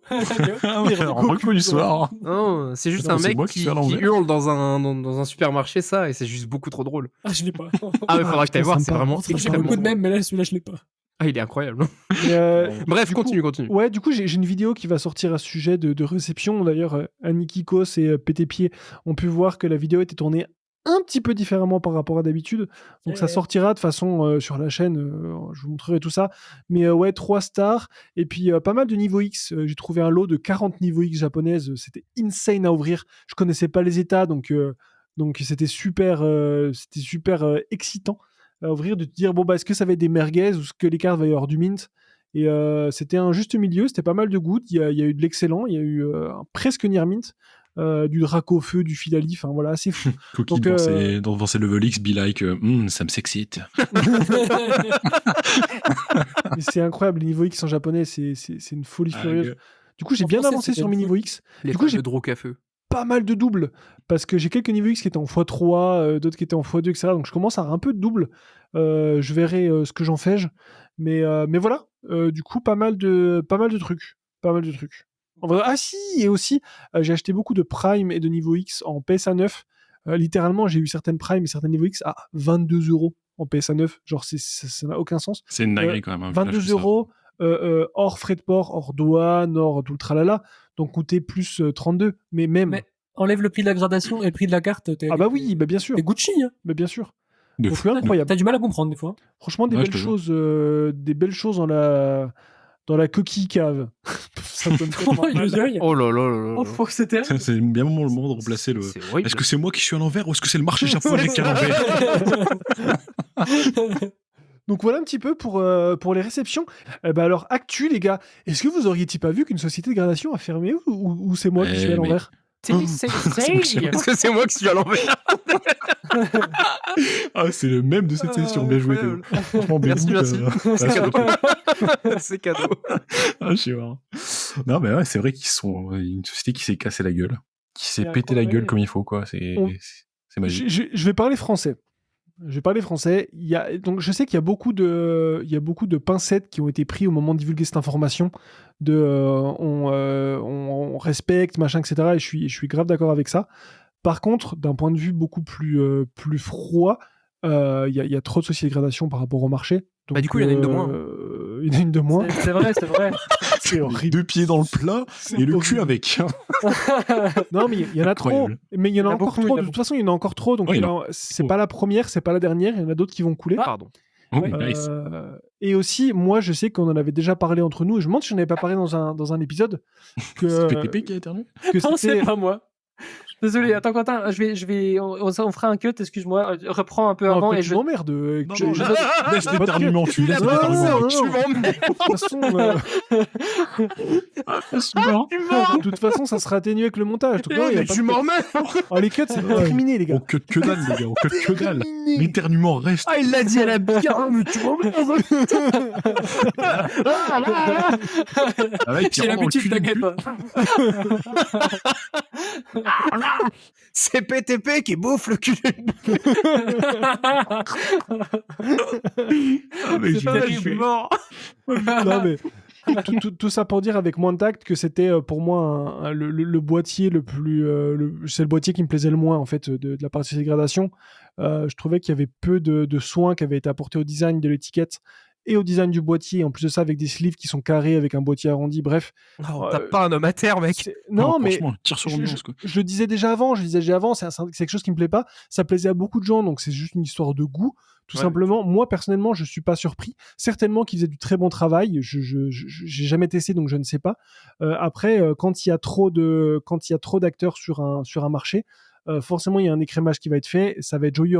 Ah ouais, en reco du soir. Non, c'est juste Non, un c'est mec moi qui qui suis à l'envers. hurle dans un supermarché ça et c'est juste beaucoup trop drôle. Ah, je l'ai pas. Ah, mais faudra que t'ailles putain, voir, ça me c'est parle. vraiment J'ai extrêmement beaucoup de drôle. mèmes, mais là, celui-là, je l'ai pas. Ah, il est incroyable. Et, Bref, du coup- continue. Ouais, du coup, j'ai une vidéo qui va sortir à ce sujet de réception. D'ailleurs, Anikikos et Pétépied ont pu voir que la vidéo était tournée un petit peu différemment par rapport à d'habitude. Donc, ça sortira de façon sur la chaîne. Je vous montrerai tout ça. Mais ouais, 3 stars. Et puis, pas mal de niveau X. J'ai trouvé un lot de 40 niveaux X japonaises. C'était insane à ouvrir. Je connaissais pas les états. Donc c'était super, excitant à ouvrir, de te dire, bon, bah, est-ce que ça va être des merguez ou est-ce que les cartes va y avoir du mint. Et c'était un juste milieu, c'était pas mal de gouttes. Il y a eu de l'excellent, il y a eu un presque near mint, du Dracofeu, du Filali, enfin voilà, assez fou. Cookie Donc, devant ses level X, be like, ça me s'excite. Mais c'est incroyable, les niveaux X en japonais, c'est une folie furieuse. Du coup, j'ai En bien français, avancé c'est sur mes Genki. niveaux X. Les Du coup, j'ai fameux Drôque à feu. pas mal de doubles parce que j'ai quelques niveaux X qui étaient en x3, d'autres qui étaient en x2, etc. Donc je commence à avoir un peu de double. Je verrai ce que j'en fais. Mais voilà, du coup, pas mal de trucs. Pas mal de trucs. En vrai, ah si, et aussi, j'ai acheté beaucoup de Prime et de niveau X en PSA 9. Littéralement, j'ai eu certaines Prime et certains niveaux X à 22 € en PSA 9. Genre, ça n'a aucun sens. C'est une dinguerie quand même. Hein, 22 € hors frais de port, hors douane, hors tout le tralala. Donc coûter plus 32. Mais même. Mais enlève le prix de la gradation et le prix de la carte. Ah bah oui, bah bien sûr. C'est Gucci, hein. Mais bien sûr. De Donc fou. incroyable. T'as du mal à comprendre des fois. Franchement, des Ouais, belles je te choses, dans la coquille cave. Ça donne tellement Aïe, mal. aïe, aïe. Oh là là là là. Oh, faut que c'était. C'est bien le moment de remplacer le. C'est horrible. Est-ce que c'est moi qui suis à l'envers ou est-ce que c'est le marché japonais qui est à l'envers? Donc voilà un petit peu pour les réceptions. Alors, actu, les gars, est-ce que vous auriez-il pas vu qu'une société de gradation a fermé ou c'est moi qui suis à l'envers? C'est Parce que c'est moi qui suis à l'envers. Ah, c'est le même de cette session. Bien joué, Théo. Franchement, Merci, merci. C'est cadeau. C'est cadeau. Ah, je sais pas. Non, mais ouais, c'est vrai qu'ils sont une société qui s'est cassé la gueule, qui s'est C'est pété la gueule incroyable. comme il faut, quoi. C'est magique. Je vais parler français. Donc, je sais qu'il y a beaucoup de pincettes qui ont été prises au moment de divulguer cette information. On respecte, machin, etc. Et je suis grave d'accord avec ça. Par contre, d'un point de vue beaucoup plus froid, il y a trop de sociétés de gradation par rapport au marché. Donc, Bah, du coup, il y en a une de moins. Il y en a une de moins. C'est vrai, c'est vrai. C'est horrible. 2 pieds dans le plat et le cul avec. Non, mais il y en a trop. Incroyable. Mais il y en a Il y en a encore beaucoup, trop. il y en a De toute façon, il y en a encore trop. Donc, Ouais, c'est trop. pas la première, c'est pas la dernière. Il y en a d'autres qui vont couler. Pardon. Oh, Ouais. nice. Et aussi, moi, je sais qu'on en avait déjà parlé entre nous. Et je me demande si j'en avais pas parlé dans un épisode. C'est PTP qui a éternué? Que Non, c'était. c'est pas moi. Désolé, attends Quentin, on fera un cut, excuse-moi, reprends un peu Non, avant que et tu je... m'emmerdes. Non, laisse l'éternuement, tu laisses Non, l'éternuement. non, mec. non. De toute façon, ça sera atténué avec le montage. Donc, non, il y a pas de cut. Oh, les cuts, c'est terminé, les gars. On cut que dalle, les gars, on cut que dalle. L'éternuement reste. Ah, il l'a dit à la bière, mais tu m'emmerdes. Ah là, il tire J'ai dans le l'habitude, cul d'une t'inquiète pute. pas. C'est PTP qui bouffe le cul. Ah, mec, C'est j'ai- pas j'ai- je suis mort. Non, mais tout ça pour dire avec moins de tact que c'était pour moi le boîtier le plus. C'est le boîtier qui me plaisait le moins en fait de la partie dégradation. Je trouvais qu'il y avait peu de soins qui avaient été apportés au design de l'étiquette et au design du boîtier. En plus de ça, avec des sleeves qui sont carrés, avec un boîtier arrondi. Bref. T'as pas un homme à terre, mec. Non, mais. franchement, tire sur l'ambiance, quoi. Je le disais déjà avant, c'est quelque chose qui me plaît pas. Ça plaisait à beaucoup de gens, donc c'est juste une histoire de goût, tout Ouais. simplement. Moi, personnellement, je suis pas surpris. Certainement qu'ils faisaient du très bon travail. J'ai jamais testé, donc je ne sais pas. Après, quand il y a trop d'acteurs sur un marché, forcément, il y a un écrémage qui va être fait. Ça va être joyeux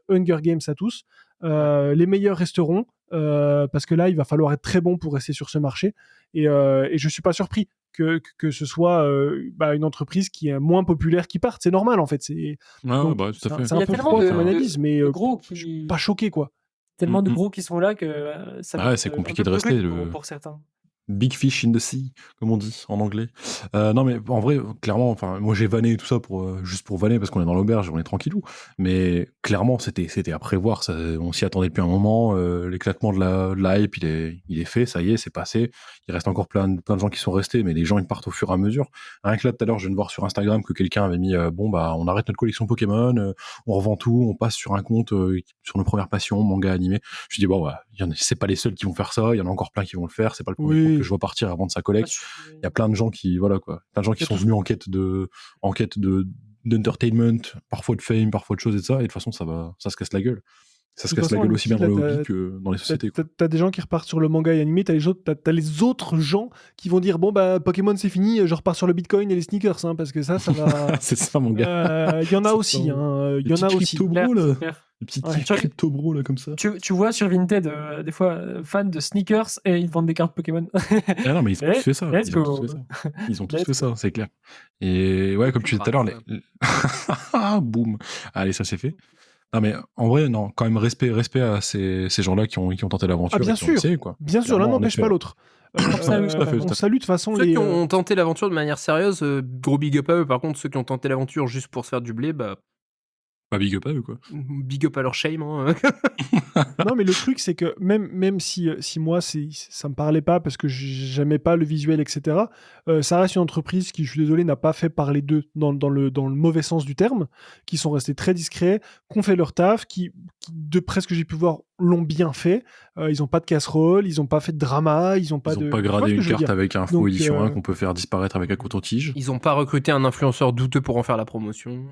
Hunger Games à tous. Les meilleurs resteront, parce que là, il va falloir être très bon pour rester sur ce marché. Et je suis pas surpris que ce soit une entreprise qui est moins populaire qui parte. C'est normal, en fait. Ouais, Donc, bah, tout à fait. c'est Il y un a peu tellement froid de- comme analyse, mais de gros je suis qui... pas choqué, quoi. Tellement de Mhm. gros qui sont là que ça Ah va ouais, être, c'est un compliqué peu de rester, brut le- pour certains. Big fish in the sea, comme on dit en anglais. Non, mais en vrai, clairement, enfin, moi j'ai vanné tout ça pour juste pour vanner parce qu'on est dans l'auberge, on est tranquillou. Mais clairement, c'était à prévoir. Ça, on s'y attendait depuis un moment. L'éclatement de la hype, il est fait. Ça y est, c'est passé. Il reste encore plein de gens qui sont restés, mais les gens ils partent au fur et à mesure. Rien que là, tout à l'heure, je viens de voir sur Instagram que quelqu'un avait mis bon bah on arrête notre collection Pokémon, on revend tout, on passe sur un compte sur nos premières passions, manga, animé. Je dis bon, ouais, c'est pas les seuls qui vont faire ça. Il y en a encore plein qui vont le faire. C'est pas le premier Oui. compte que je vois partir avant de sa collecte. Il y a plein de gens qui, voilà quoi, plein de gens qui sont venus en quête d'entertainment, parfois de fame, parfois de choses et ça. Et de toute façon, ça se casse la gueule. Ça se De toute casse la façon, gueule aussi bien dans le là, hobby que dans les sociétés. quoi. T'as des gens qui repartent sur le manga et animé, t'as les autres gens qui vont dire bon bah Pokémon c'est fini, je repars sur le Bitcoin et les sneakers, hein, parce que ça va. C'est ça, mon gars. Il y en a C'est aussi, ça. hein, il Les y en a petits aussi. crypto bros, là. C'est clair. Les petits Ouais. crypto bros, là, comme ça. Tu vois sur Vinted, des fois, fans de sneakers et ils vendent des cartes Pokémon. Ah non, mais ils ont tous fait ça. Let's Ils ont go. tous fait ça. Ils ont tous Let's fait ça, c'est clair. Et ouais, comme tu disais tout à l'heure, boum. Allez, ça c'est fait. Non, mais en vrai, non, quand même, respect à ces gens-là qui ont tenté l'aventure. Ah, bien et qui ont sûr. essayé, quoi. Bien sûr, l'un Clairement, n'empêche en effet. pas l'autre. Salue, tout à fait, tout à On fait. salue de toute façon Ceux les. qui ont tenté l'aventure de manière sérieuse, gros big up à eux. Par contre, ceux qui ont tenté l'aventure juste pour se faire du blé, bah, Pas big up à eux, quoi. big up à leur shame. Hein. Non, mais le truc, c'est que même si moi, ça me parlait pas parce que j'aimais pas le visuel, etc., ça reste une entreprise qui, je suis désolé, n'a pas fait parler d'eux dans le mauvais sens du terme, qui sont restés très discrets, qui ont fait leur taf, qui de près ce que j'ai pu voir, l'ont bien fait. Ils ont pas de casserole, ils ont pas fait de drama, ils ont pas Ils de. ont pas Tu vois gradé ce que une je veux carte dire. avec un faux Donc, édition 1 qu'on peut faire disparaître avec un coton-tige. Ils ont pas recruté un influenceur douteux pour en faire la promotion.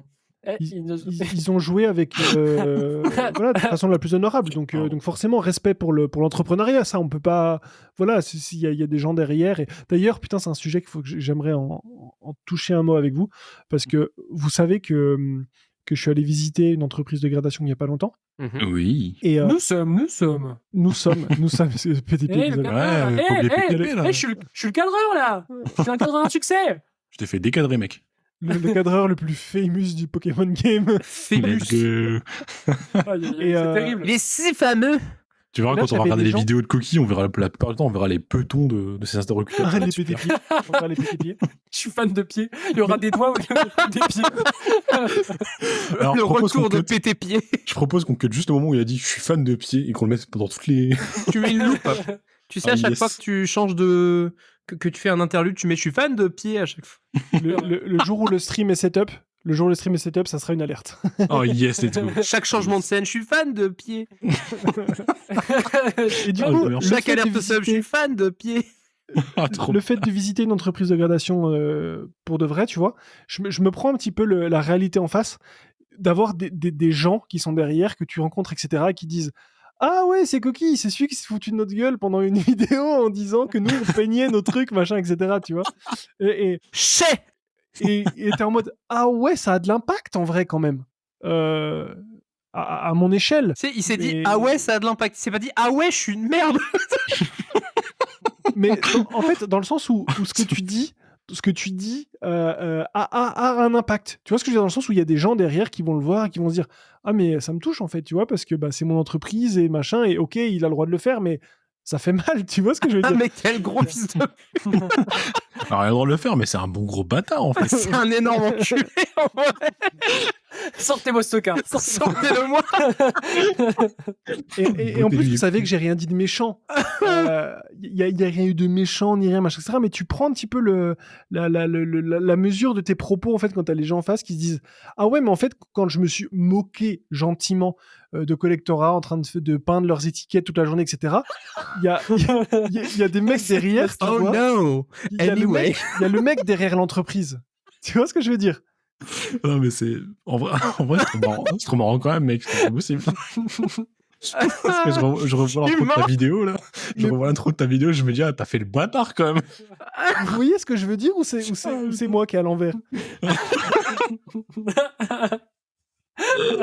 Ils ont joué avec voilà, de façon la plus honorable, donc forcément respect pour l'entrepreneuriat, ça on peut pas, voilà, il y a des gens derrière. Et d'ailleurs, putain, c'est un sujet que j'aimerais en toucher un mot avec vous, parce que vous savez que je suis allé visiter une entreprise de gradation il y a pas longtemps, Oui. et Nous sommes. c'est PTP, Eh, le désolé. cadreur, Ouais, faut que les PTP, là. je suis le cadreur là. Je suis un cadreur à succès. Je t'ai fait décadrer, mec. le cadreur le plus famous du Pokémon game. Famous. Et, C'est terrible. Les si fameux. Tu verras, Là, quand on va t'avais regarder des les gens- vidéos de Coquille, on verra la plupart du temps, on verra les petons de ces interlocuteurs. Ah, les PTP. On va faire les PTP. Je suis fan de pieds. Il y aura des doigts au lieu des pieds. Alors, Le je propose retour qu'on de cut. pété pied. Je propose qu'on cut juste au moment où il a dit je suis fan de pied et qu'on le mette dans toutes les. Tu mets une loupe. Tu sais, à Ah, chaque yes. fois que tu changes de. Que tu fais un interlude, tu mets je suis fan de pied à chaque fois. Le jour où le stream est setup, ça sera une alerte. Oh yes, let's go. Chaque changement de scène, je suis fan de pied. Et du Ah, coup, le le Chaque fait de alerte sub, je suis visiter- fan de pied. Ah, trop. le fait de visiter une entreprise de gradation pour de vrai, tu vois, je me prends un petit peu la réalité en face, d'avoir des gens qui sont derrière, que tu rencontres, etc., et qui disent ah ouais, c'est Coquille, c'est celui qui s'est foutu de notre gueule pendant une vidéo en disant que nous, on peignait nos trucs, machin, etc., tu vois. Et t'es en mode ah ouais, ça a de l'impact en vrai quand même. À mon échelle. Tu sais, il s'est dit Mais- ah ouais, ça a de l'impact. Il s'est pas dit ah ouais, je suis une merde. Mais en fait, dans le sens où ce que tu dis a un impact. Tu vois ce que je veux dire, dans le sens où il y a des gens derrière qui vont le voir et qui vont se dire ah mais ça me touche en fait, tu vois, parce que c'est mon entreprise et machin, et ok, il a le droit de le faire, mais ça fait mal, tu vois ce que je veux Ah dire. mais quel gros fils de. Alors, il a le droit de le faire, mais c'est un bon gros bâtard en fait. C'est un énorme enculé en vrai. Sortez vos stockards. Sortez-le moi. Et en plus, vous savez que j'ai rien dit de méchant. Il y a rien eu de méchant ni rien, machin, etc. Mais tu prends un petit peu la mesure de tes propos en fait quand t'as les gens en face qui se disent ah ouais, mais en fait quand je me suis moqué gentiment de Collectora en train de peindre leurs étiquettes toute la journée, etc. Il y a des mecs derrière. tu Oh vois. no. Il y a Anyway. le mec derrière l'entreprise. Tu vois ce que je veux dire? Non, mais c'est. En vrai, c'est trop marrant quand même, mec. C'est pas possible. Parce que je revois l'intro de ta vidéo, là. Je revois l'intro de ta vidéo, je me dis, ah, t'as fait le bâtard quand même. Vous voyez ce que je veux dire ou c'est moi qui est à l'envers?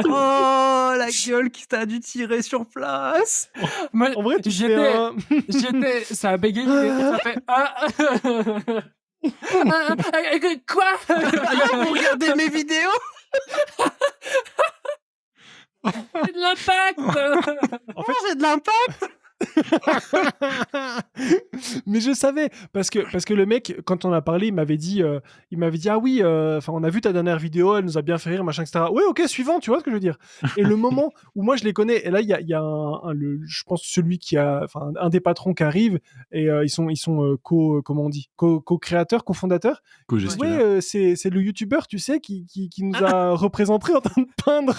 Oh la gueule qui t'a dû tirer sur place. Moi, En vrai, tu j'étais, fais un... ça a bégayé, ça fait quoi? Vous regardez mes vidéos. C'est de l'impact. En fait, J'ai de l'impact. Mais je savais parce que le mec, quand on a parlé, il m'avait dit ah oui, enfin on a vu ta dernière vidéo, elle nous a bien fait rire, machin, etc. Ouais, ok, suivant, tu vois ce que je veux dire. Et le moment où moi je les connais, et là il y a je pense celui qui a, enfin un des patrons qui arrive et ils sont comment on dit, co-créateurs, cofondateurs. Co-gestionnaire. Ouais, c'est le youtubeur, tu sais, qui nous a représenté en train de peindre.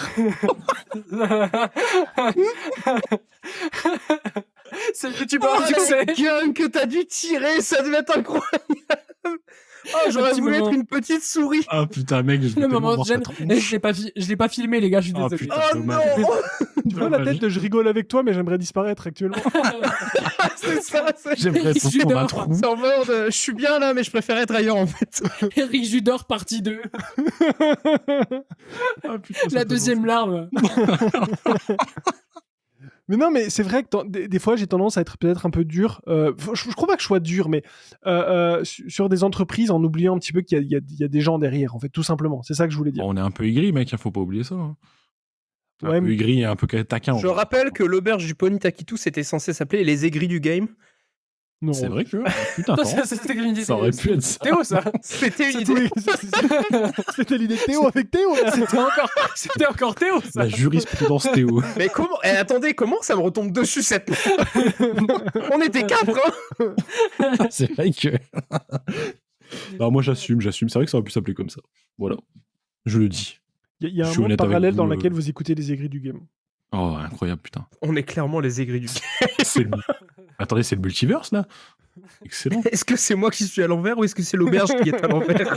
C'est le youtubeur Oh, succès. la gueule que t'as dû tirer, ça devait être incroyable. Oh, j'aurais petit voulu moment. être une petite souris. Ah putain, mec, je vais Le tellement moment de voir sa gêne. tronche. Et je l'ai pas filmé, les gars, je suis Ah, désolé. putain. Oh dommage. non. Tu vois la tête de je rigole avec toi, mais j'aimerais disparaître actuellement. C'est ça. J'aimerais être Je dans ma dors. trou. C'est en mode, je suis bien là, mais je préfère être ailleurs en fait. Eric Judor, partie 2. Ah, putain, c'est La très deuxième larme. Mais non, mais c'est vrai que des fois, j'ai tendance à être peut-être un peu dur. Je crois pas que je sois dur, mais sur des entreprises, en oubliant un petit peu qu'il y a des gens derrière, en fait, tout simplement. C'est ça que je voulais dire. On est un peu aigri, mec, faut pas oublier ça. Hein. Un Ouais, peu mais- aigri et un peu taquin. Je rappelle que l'auberge du Pony Takitou, c'était censé s'appeler les aigris du game. Non. C'est vrai que. Putain, Toi, attends. c'était une idée. Ça aurait pu être ça. Théo, ça. C'était une idée. C'était l'idée de Théo avec Théo. Là. C'était encore Théo, ça. La jurisprudence Théo. Mais comment attendez, comment ça me retombe dessus cette On était 4, hein. C'est vrai que. Non, moi j'assume. C'est vrai que ça aurait pu s'appeler comme ça. Voilà. Je le dis. Il y a Je un suis monde honnête avec parallèle vous, dans lequel vous écoutez les aigris du game. Oh, incroyable, putain. On est clairement les aigris du game. C'est le... Attendez, c'est le multiverse là. Excellent. Est-ce que c'est moi qui suis à l'envers ou est-ce que c'est l'auberge qui est à l'envers?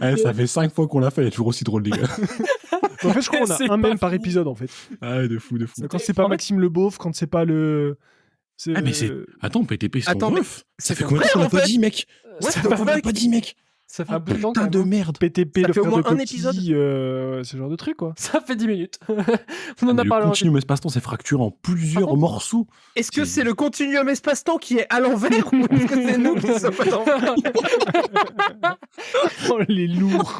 Eh, ça fait 5 fois qu'on l'a fait, elle est toujours aussi drôle, les gars. En fait, je crois qu'on C'est a un pas même par fini. épisode, en fait. Ah, de fou. Quand c'est pas En fait- Maxime Le Beauf, quand c'est pas le. Ah, mais c'est. Attends, PTP, c'est Attends, ton mais ref. c'est Ça fait ton combien de temps qu'on frère, l'a en pas fait. dit, mec? Ouais, Ça c'est fait ton qu'on l'a frère. pas dit, mec. Ça fait Ah, un bout de temps putain quand de même. merde. PTP, Ça le fait au frère moins de un Coquille, épisode. ce genre de truc, quoi. Ça fait 10 minutes. On en Mais a le parlé. continuum espace-temps, c'est fracturé en plusieurs morceaux. Est-ce que C'est- c'est le continuum espace-temps qui est à l'envers ou est-ce que c'est nous qui sommes à l'envers? Oh, les lourds.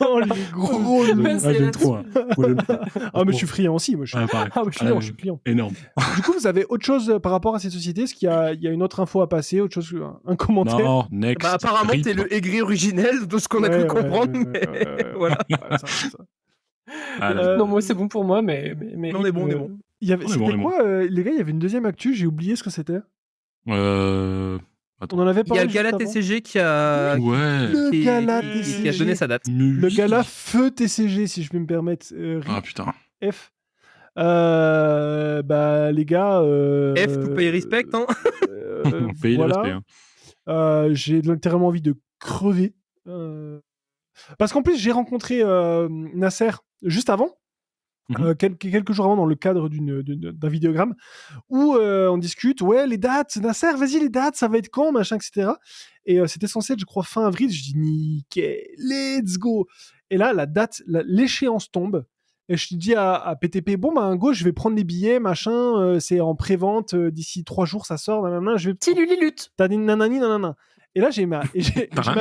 Oh, les gros lourds. Ouais, Ah, c'est j'aime là-dessus. trop. Hein. Moi, j'aime trop. Ah, mais je suis friand aussi, moi. Ah, pareil. Ah, je suis Ah, client, je suis client. Énorme. Du coup, vous avez autre chose par rapport à cette société? Est-ce qu'il y a une autre info à passer? Autre chose, un commentaire? Non, next. Bah apparemment Rip. t'es le aigri originel de ce qu'on a Ouais, pu comprendre. ouais, mais ouais, voilà. ouais, ça, ça. Ah, Euh, Non, moi, c'est bon pour moi, mais On est bon, on est bon. Il y avait, On est c'était bon, on est quoi, les gars? Il y avait une deuxième actu, j'ai oublié ce que c'était. Attends. On en avait Il y a parlé le gala juste avant. TCG qui a Ouais. Le qui- gala qui a TCG. donné sa date. Le gala Feu TCG, si je peux me permettre. Ah, putain. F. Bah, les gars. F to pay respect, hein. Payer le voilà. respect. Hein. J'ai littéralement envie de crever. Parce qu'en plus, j'ai rencontré Nasser juste avant, quelques jours avant, dans le cadre d'un vidéogramme, où on discute. Ouais, les dates, Nasser, vas-y, les dates, ça va être quand, machin, etc. Et c'était censé être, je crois, fin avril. Je dis, nickel, let's go. Et là, l'échéance tombe. Et je dis à PTP, bon, bah, go, je vais prendre les billets, machin, c'est en pré-vente, d'ici 3 jours, ça sort, nanana, je vais. Petit Lulilute. T'as dit nanani, nanana. Et là, j'ai ma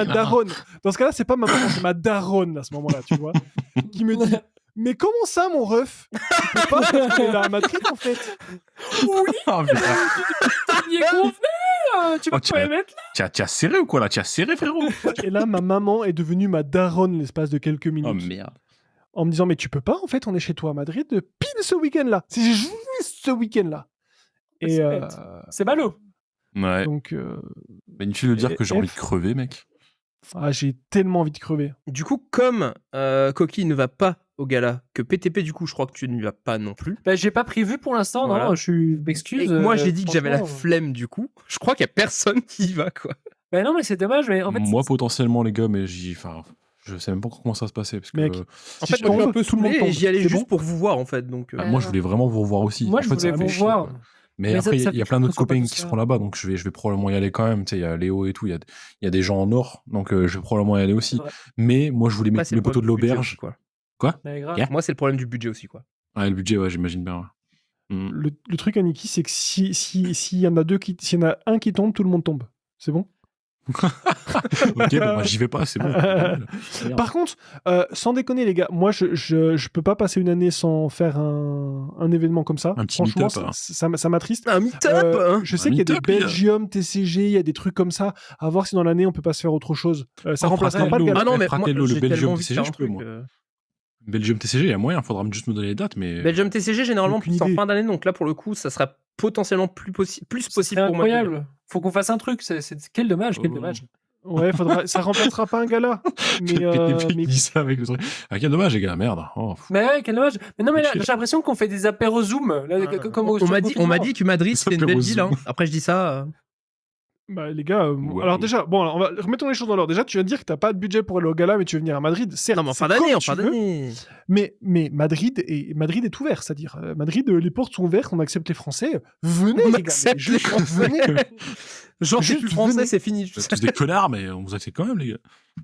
daronne. Dans ce cas-là, c'est pas ma maman, c'est ma daronne à ce moment-là, tu vois, qui me dit, mais comment ça, mon ref? Tu peux pas aller à Madrid, en fait. Oui, Ah, putain. il est convenu. Tu vas Oh, pas les mettre là. Tu as serré ou quoi là? Tu as serré, frérot? Et là, ma maman est devenue ma daronne l'espace de quelques minutes. Oh merde. En me disant, mais tu peux pas, en fait, on est chez toi à Madrid, pile ce week-end-là. C'est juste ce week-end-là. Et C'est bête. C'est ballot. Ouais. donc, Mais inutile de dire que j'ai F. envie de crever, mec. j'ai tellement envie de crever. Du coup, comme Coquille ne va pas au gala, que PTP, du coup, je crois que tu n'y vas pas non plus. Bah, j'ai pas prévu pour l'instant, Voilà. non. Je m'excuse. Et que moi, j'ai dit que j'avais la franchement, flemme, du coup. Je crois qu'il y a personne qui y va, quoi. Bah non, mais c'est dommage. Mais en fait, Moi, potentiellement, les gars, mais enfin, je sais même pas encore comment ça se passait. Parce que, Mec, En Si fait, je moi, je suis un tombe, peu tout le monde saoulé et tombe. j'y allais C'est juste bon pour vous voir, en fait. Donc, moi, je voulais vraiment vous revoir aussi. Moi, En je fait, voulais ça me vous fait chier, voir. quoi. Mais Mais ça- après, ça il y a fait plein d'autres qu'on soit pas copains tous qui là. seront là-bas, donc je vais probablement y aller quand même. Tu sais, il y a Léo et tout, il y a des gens en or, donc je vais probablement y aller aussi. C'est vrai. Mais moi, je voulais moi, mettre c'est les le poteaux de problème du budget l'auberge. aussi, quoi. Mais grave. Yeah. Moi, c'est le problème du budget aussi, quoi. Ah, le budget, ouais, j'imagine bien. Ouais. Le truc, Aniki, c'est que s'il y en a un qui tombe, tout le monde tombe. C'est bon? Ok, bon, moi, j'y vais pas, c'est bon. Merde. Par contre, sans déconner, les gars, moi, je peux pas passer une année sans faire un événement comme ça. Un petit Franchement, meet-up, hein. ça m'attriste. Un meet-up hein. Je sais Un qu'il y a des meet-up, les gars. Belgium, TCG, il y a des trucs comme ça. À voir si dans l'année, on peut pas se faire autre chose. Ça Oh, remplacera pas le Fratello. gala. Ah non, mais moi, Fratello, le j'ai Belgium tellement envie de TCG, faire je un peux, truc. moi. Belgium TCG, il y a moyen, faudra juste me donner les dates, mais. Belgium TCG, généralement, Aucune plus en idée. fin d'année, donc là, pour le coup, ça sera potentiellement plus C'est possible pour moi. de venir. incroyable. Faut qu'on fasse un truc. Quel dommage, quel Oh. dommage. Ouais, ça remplacera pas un gala. Mais, PTP mais qui dit ça avec le truc. Ah, quel dommage, les gars, merde. Oh, Mais ouais, quel dommage. Mais non, mais là, Chill. j'ai l'impression qu'on fait des apéros Zoom. Là, comme On m'a dit que Madrid, Ça c'était une fait belle aux ville. Hein. Zoom. Après, je dis ça. bah, les gars, Ouais, alors ouais. déjà, bon, alors, remettons les choses dans l'ordre. Déjà, tu viens de dire que t'as pas de budget pour aller au gala, mais tu veux venir à Madrid. Certes, Non, mais en c'est fin d'année, comme en tu fin veux. d'année. Mais Madrid est ouvert, c'est-à-dire Madrid, les portes sont ouvertes, on accepte les Français. Venez, On les gars, accepte mais juste les Français. venez. Genre, c'est Juste plus français, venez. c'est fini. Vous êtes tous des connards, mais on vous accepte quand même, les gars.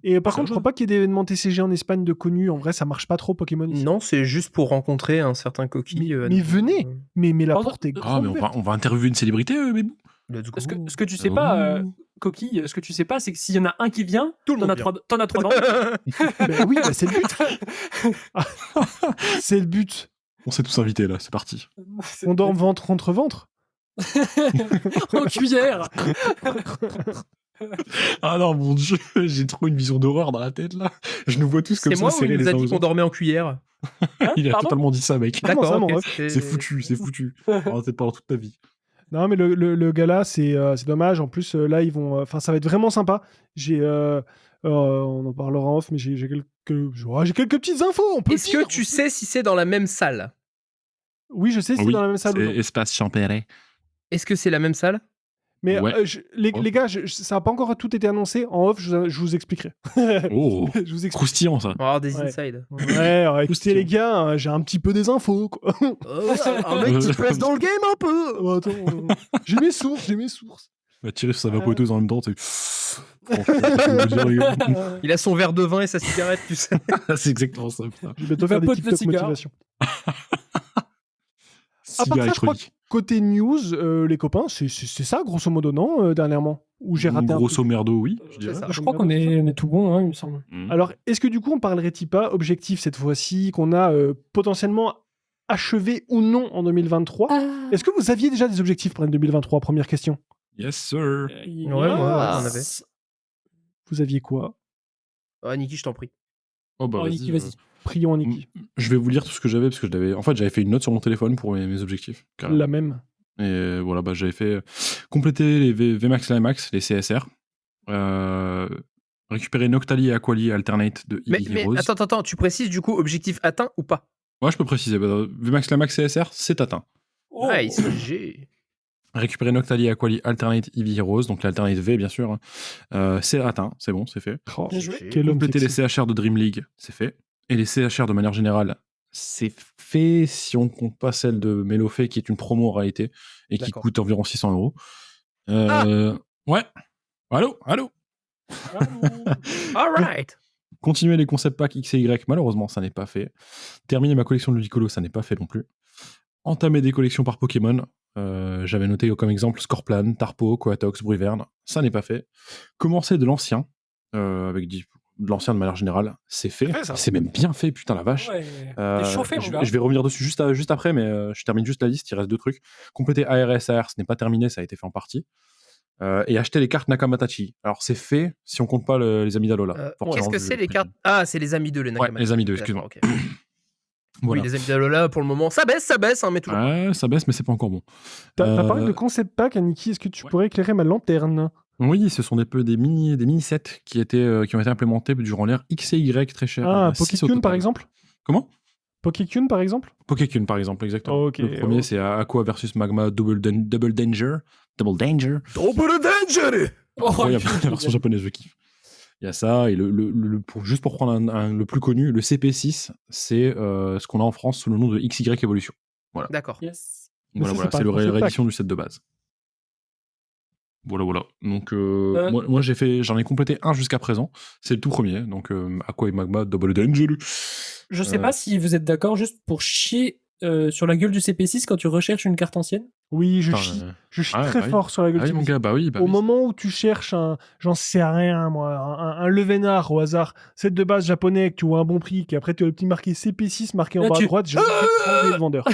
Et par Ça contre, je va. crois pas qu'il y ait d'événements TCG en Espagne de connus. En vrai, ça marche pas trop Pokémon ici. Non, c'est juste pour rencontrer un certain coquille. Mais venez. Mais la Pardon, porte est Ah, grande mais ouverte. on va interviewer une célébrité, Bébou. Let's go. Ce que tu sais pas, Coquille, ce que tu sais pas, c'est que s'il y en a un qui vient, Tout le t'en monde as vient. trois, t'en as trois dans le- Ben oui, bah, c'est le but. C'est le but. On s'est tous invités, là, c'est parti. On dort ventre contre ventre. en cuillère. Ah non, mon dieu, j'ai trop une vision d'horreur dans la tête, là. Je nous vois tous comme C'est ça, moi ou serrés il nous les a uns dit aux qu'on autres. dormait en cuillère. Il a Pardon totalement dit ça, mec. Comment ça, D'accord, mon ok, ref c'était- C'est foutu. On va peut-être pendant toute ta vie. Non, mais le gala, c'est dommage. En plus, là, ils vont. Enfin, ça va être vraiment sympa. On en parlera en off, mais j'ai quelques petites infos. On peut Est-ce dire. que tu sais si c'est dans la même salle? Oui, je sais, c'est Oui, dans la même salle. ou non. Espace Champéret. Est-ce que c'est la même salle? Mais Ouais. les gars, ça n'a pas encore tout été annoncé. En off, je vous expliquerai. Oh, Je vous explique. croustillant, ça. On va avoir des Ouais. insides. Ouais, alors, écoutez Croustillant. les gars, j'ai un petit peu des infos. Quoi. Un mec qui se place dans le game un peu. Oh, attends, j'ai mes sources. Va tirer sur sa vapoteuse en même temps, tu sais. Franchement, je peux vous dire, les gars. Il a son verre de vin et sa cigarette, tu sais. C'est exactement ça, putain. Je vais bientôt faire des Vapote le TikTok cigare. motivation. Cigare ça, je crois électronique. Côté news, les copains, c'est ça, grosso modo, non, dernièrement? Où j'ai raté un Grosso truc. merdo, oui, je C'est dirais. ça. Je crois qu'on est tout bon, hein, il me semble. Mhm. Alors, est-ce que du coup, on parlerait-il pas, objectif cette fois-ci, qu'on a potentiellement achevé ou non en 2023? Est-ce que vous aviez déjà des objectifs pour l'année 2023? Première question. Yes, sir. Ouais, on avait. Vous aviez quoi? Ah, Niki, je t'en prie. Oh bah Oh, Niki, vas-y. Prions à Niki. Je vais vous lire tout ce que j'avais parce que j'avais fait une note sur mon téléphone pour mes objectifs. carrément. La même. Et voilà, bah, j'avais fait compléter les VMAX Climax, les CSR, récupérer Noctali et Aquali Alternate de Mais Eevee Heroes. attends, tu précises du coup objectif atteint ou pas? Ouais, je peux préciser. Bah, VMAX Climax CSR, c'est atteint. Oh. Nice, G. Récupérer Noctali et Aquali Alternate Eevee Heroes, donc l'Alternate V, bien sûr. C'est atteint, c'est bon, c'est fait. Oh, Bien joué. quel homme Compléter les sexy. CHR de Dream League, c'est fait. Et les CHR de manière générale, c'est fait si on compte pas celle de Melofé qui est une promo en réalité et qui D'accord. coûte environ 600 €. Ouais. Allô. Alright. Continuer les concept packs X et Y, malheureusement, ça n'est pas fait. Terminer ma collection de Ludicolo, ça n'est pas fait non plus. Entamer des collections par Pokémon. J'avais noté comme exemple Scorplan, Tarpo, Coatox, Bruverne. Ça n'est pas fait. Commencer de l'ancien, avec de l'ancien de manière générale, c'est fait. C'est fait, ça. C'est même bien fait, putain la vache. Ouais. Euh, T'es chauffé, mon je, gars. je vais revenir dessus juste après, mais je termine juste la liste, il reste 2 trucs. Compléter ARSR, ce n'est pas terminé, ça a été fait en partie. Et acheter les cartes Nakamatachi. Alors c'est fait si on compte pas les amis d'Alola. Qu'est-ce que c'est les cartes? Ah, c'est les amis 2, les Ouais, Nakamata. les amis d'eux, excuse-moi. D'accord, ok. Voilà. Oui, les amis d'Alola, pour le moment, ça baisse, hein, mais toujours. Ouais, ça baisse, mais c'est pas encore bon. T'as parlé de concept pack, Niki. Est-ce que tu pourrais éclairer ma lanterne? Oui, ce sont des mini-sets qui ont été implémentés durant l'ère X et Y, très cher. Ah, Six au Pokécune total. par exemple? Comment Pokécune par exemple? Pokécune, par exemple, exactement. Ok, Le premier, ok. c'est Aqua versus Magma Double Danger. Double Danger. Double danger! Incroyable, la version japonaise, je kiffe. Il y a ça, et juste pour prendre le plus connu, le CP6, c'est ce qu'on a en France sous le nom de XY Evolution. D'accord. Yes. Mais ça, Voilà, c'est pas c'est un le concept réédition du set de base. Voilà. Donc, moi j'en ai complété un jusqu'à présent. C'est le tout premier. Donc, Aqua et Magma Double Danger. Je sais pas si vous êtes d'accord, juste pour chier sur la gueule du CP6 quand tu recherches une carte ancienne. Oui, je Putain, chie ouais, très bah oui. fort sur la Ah oui, mon Ultimate. gars, bah oui. Au moment où tu cherches j'en sais rien, moi, un Levenard au hasard, set de base japonais, que tu vois un bon prix, qu'après tu as le petit marqué CP6 marqué en Là, bas à tu- droite, j'ai envie de le vendeur.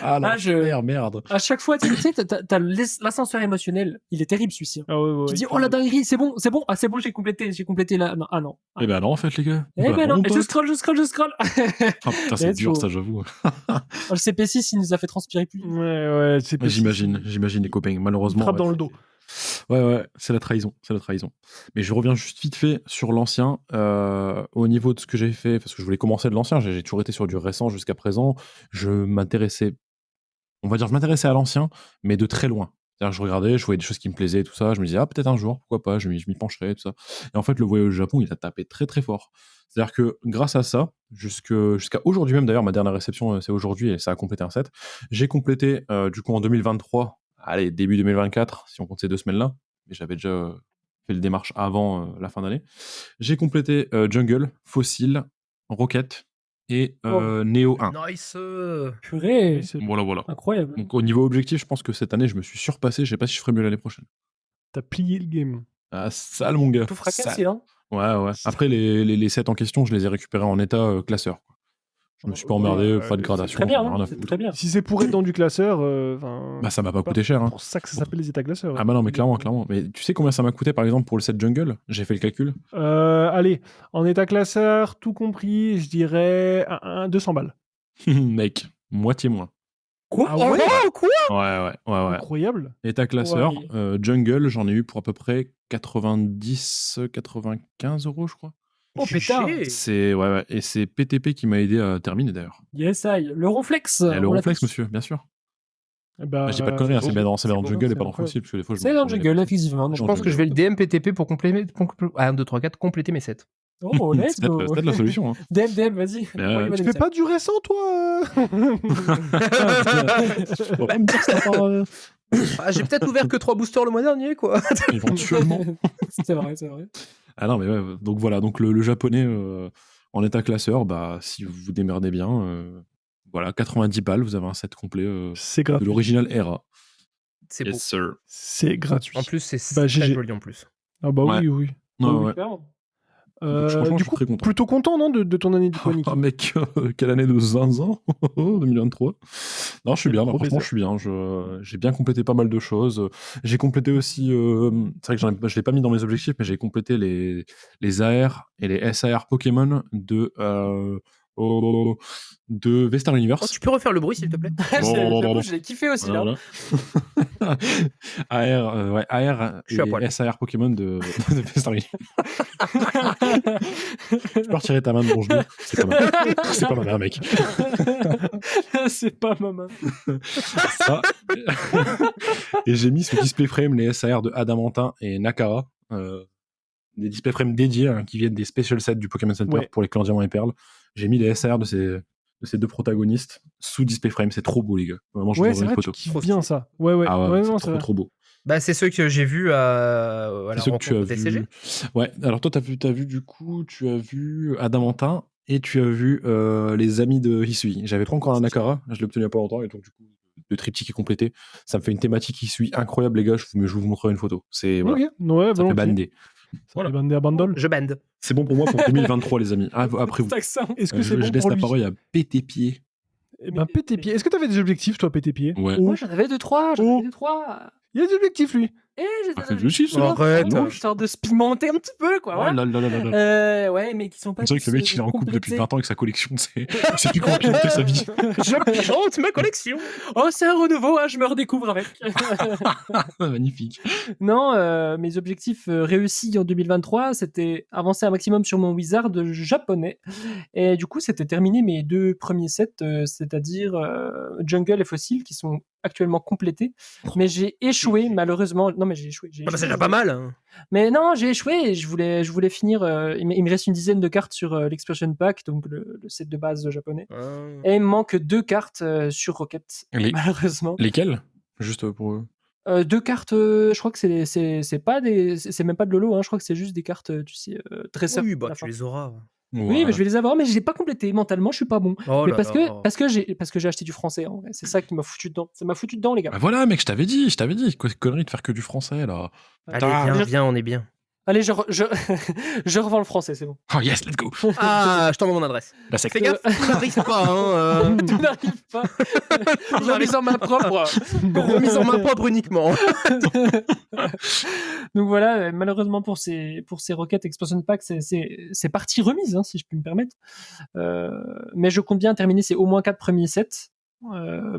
Ah, merde. À chaque fois, tu sais, t'as l'ascenseur émotionnel. Il est terrible, celui-ci. Hein. Ah ouais, Tu ouais, dis, et oh la puis- dinguerie, c'est bon, j'ai complété là. Non, ah non. Ah, Eh ben non, en fait, les gars. eh Bah ben non, mon et je pote. scroll. Ah putain, c'est Let's dur, go. ça, j'avoue. Le CP6, il nous a fait transpirer plus. Ouais, CP6. J'imagine les copains. Il Malheureusement. frappe ouais, dans le dos. Ouais, c'est la trahison. Mais je reviens juste vite fait sur l'ancien. Au niveau de ce que j'ai fait, parce que je voulais commencer de l'ancien, j'ai toujours été sur du récent jusqu'à présent. Je m'intéressais à l'ancien, mais de très loin. C'est-à-dire que je regardais, je voyais des choses qui me plaisaient et tout ça. Je me disais, ah, peut-être un jour, pourquoi pas, je m'y pencherai et tout ça. Et en fait, le voyage au Japon, il a tapé très très fort. C'est-à-dire que grâce à ça, jusqu'à aujourd'hui même, d'ailleurs, ma dernière réception, c'est aujourd'hui et ça a complété un set. J'ai complété, du coup, en 2023, allez, début 2024, si on compte ces 2 semaines-là, mais j'avais déjà fait le démarche avant la fin d'année. J'ai complété Jungle, Fossil, Rocket et Neo 1. Nice. Purée. Mais c'est- Voilà. Incroyable. Donc au niveau objectif, je pense que cette année, je me suis surpassé. Je sais pas si je ferai mieux l'année prochaine. T'as plié le game. Ah, sale, mon gars. Tout fracassé, Sale. hein. Ouais. Après, les sets en question, je les ai récupérés en état classeur. Quoi. Je me suis pas emmerdé, Ouais, pas de c'est gradation, Très bien, j'en ai rien hein. à C'est foutre. très bien. Si c'est pour être dans du classeur, Bah, ça m'a pas c'est coûté cher. Hein. pour ça que ça s'appelle les états classeurs. Ah bah non, mais clairement. Mais tu sais combien ça m'a coûté, par exemple, pour le set Jungle? J'ai fait le calcul. Allez, en état classeur, tout compris, je dirais 200 balles. Mec, moitié moins. Quoi Ah ouais quoi Ouais. Incroyable. État classeur, Ouais. Jungle, j'en ai eu pour à peu près 90-95 euros, je crois. Oh pétard. C'est ouais, et c'est PTP qui m'a aidé à terminer d'ailleurs. Yes, I. Le Ronflex. Et le on l'a Ronflex, tous. monsieur, bien sûr. Bah, Ah, je dis pas de conneries, hein, c'est bien dans c'est Jungle beau, et c'est pas dans incroyable. Fossil, parce que des fois je C'est me dans mélange les Jungle, personnes. effectivement. Je pense que je vais le DM PTP pour compléter. 1, 2, 3, 4, compléter mes sets. Oh, let's C'est go. peut-être la solution. Hein. DM, vas-y. Ouais. Envoie-moi Tu des fais pas du récent, toi Faut pas me dire ça par Ah, j'ai peut-être ouvert que 3 boosters le mois dernier, quoi. éventuellement. C'est vrai. Ah non, mais ouais, donc voilà, donc le japonais en état classeur, bah si vous vous démerdez bien, voilà, 90 balles, vous avez un set complet C'est de gratuit. l'original Era. C'est beau. Yes, sir. C'est gratuit. En plus, c'est Bah, très GG. joli en plus. Ah bah Ouais. oui. Ouais. Clairement. Donc, franchement, Du je suis coup, très content. plutôt content, non, de ton année du coup, Niki Ah mec, quelle année de zinzin 2023. Non, je suis Quel bien, gros franchement, baiser. je suis bien. J'ai bien complété pas mal de choses. J'ai complété aussi, c'est vrai que je l'ai pas mis dans mes objectifs, mais j'ai complété les AR et les SAR Pokémon de Vestar Oh, Universe. tu peux refaire le bruit, s'il te plaît J'avoue, je l'ai kiffé aussi, là. Voilà. AR Je suis à et poil. SAR Pokémon de Vestar Universe. Tu peux retirer ta main de mon genou. C'est pas mal. C'est pas ma mère, mec. C'est pas ma main. Ça. Et j'ai mis sous display frame les SAR de Adamantin et Nakara. Des display frames dédiés hein, qui viennent des special sets du Pokémon Center Ouais. pour les clans Diamant et Perle. J'ai mis les SAR de ces deux protagonistes sous display frame. C'est trop beau, les gars. Vraiment, je vous Ouais, envoie c'est une vrai, tu photo. kiffes Trop bien stylé. ça. Ouais, Ah ouais, non, c'est c'est trop beau. Bah, c'est ceux que j'ai vus à C'est la ceux que tu as rencontre TCG. vu. Ouais, alors toi, t'as vu du coup, tu as vu Adamantin et tu as vu les amis de Hisui. J'avais pas encore un Nakara, je l'ai obtenu il y a pas longtemps et donc du coup, le triptyque est complété. Ça me fait une thématique Hisui incroyable, les gars. Je vous montrerai une photo. C'est voilà, Ok, ouais, ça fait volontiers. bander. Ça Voilà. fait bander à bandole. Je bande. C'est bon pour moi pour 2023, les amis. Ah, après vous. Est-ce que Je c'est bon laisse pour la lui parole à péter pied. Eh ben, pété pied. Est-ce que t'avais des objectifs, toi, pété pied Ouais. Moi, j'en avais 2-3. Oh. Il Il y a des objectifs, lui. Ah, c'est juste ça. Arrête. Non. Histoire de se pimenter un petit peu, quoi. Oh Voilà. là là. Ouais, mais qui sont pas. C'est vrai que le mec, il est en couple depuis 20 ans avec sa collection. C'est plus compliqué de sa vie. Je pilote ma collection. Oh, c'est un renouveau, hein, je me redécouvre avec. Magnifique. Non, mes objectifs réussis en 2023, c'était avancer un maximum sur mon wizard japonais. Et du coup, c'était terminer mes 2 premiers sets, c'est-à-dire Jungle et Fossil, qui sont actuellement complétés. Mais j'ai échoué, malheureusement. Non, mais j'ai échoué. Ah bah, c'est déjà pas mal. Hein. Mais non, j'ai échoué et je voulais finir. Il me reste une dizaine de cartes sur l'expansion pack, donc le set de base japonais. Et il me manque 2 cartes sur Rocket, malheureusement. Lesquels Juste pour eux. 2 cartes, je crois que c'est pas des, c'est même pas de Lolo, hein, je crois que c'est juste des cartes, tu sais, dresseurs. Oui, à bah la tu fin. les auras. Oui, mais je vais les avoir, mais je l'ai pas complété. Mentalement, je suis pas bon. Oh mais là parce que là. j'ai acheté du français. En vrai. C'est ça qui m'a foutu dedans. Ça m'a foutu dedans, les gars. Bah voilà, mec, je t'avais dit. Quoi, cette connerie de faire que du français, là. Allez, viens, on est bien. Allez, je revends le français, c'est bon. Oh yes, let's go. Ah, je t'envoie mon adresse. La secte. Fais gaffe, tu n'arrives pas. Hein, Tu n'arrives pas. Remise en main propre. remise en main propre uniquement. Donc voilà, malheureusement pour ces Rocket Expansion Pack, c'est partie remise, hein, si je puis me permettre. Mais je compte bien terminer ces au moins 4 premiers sets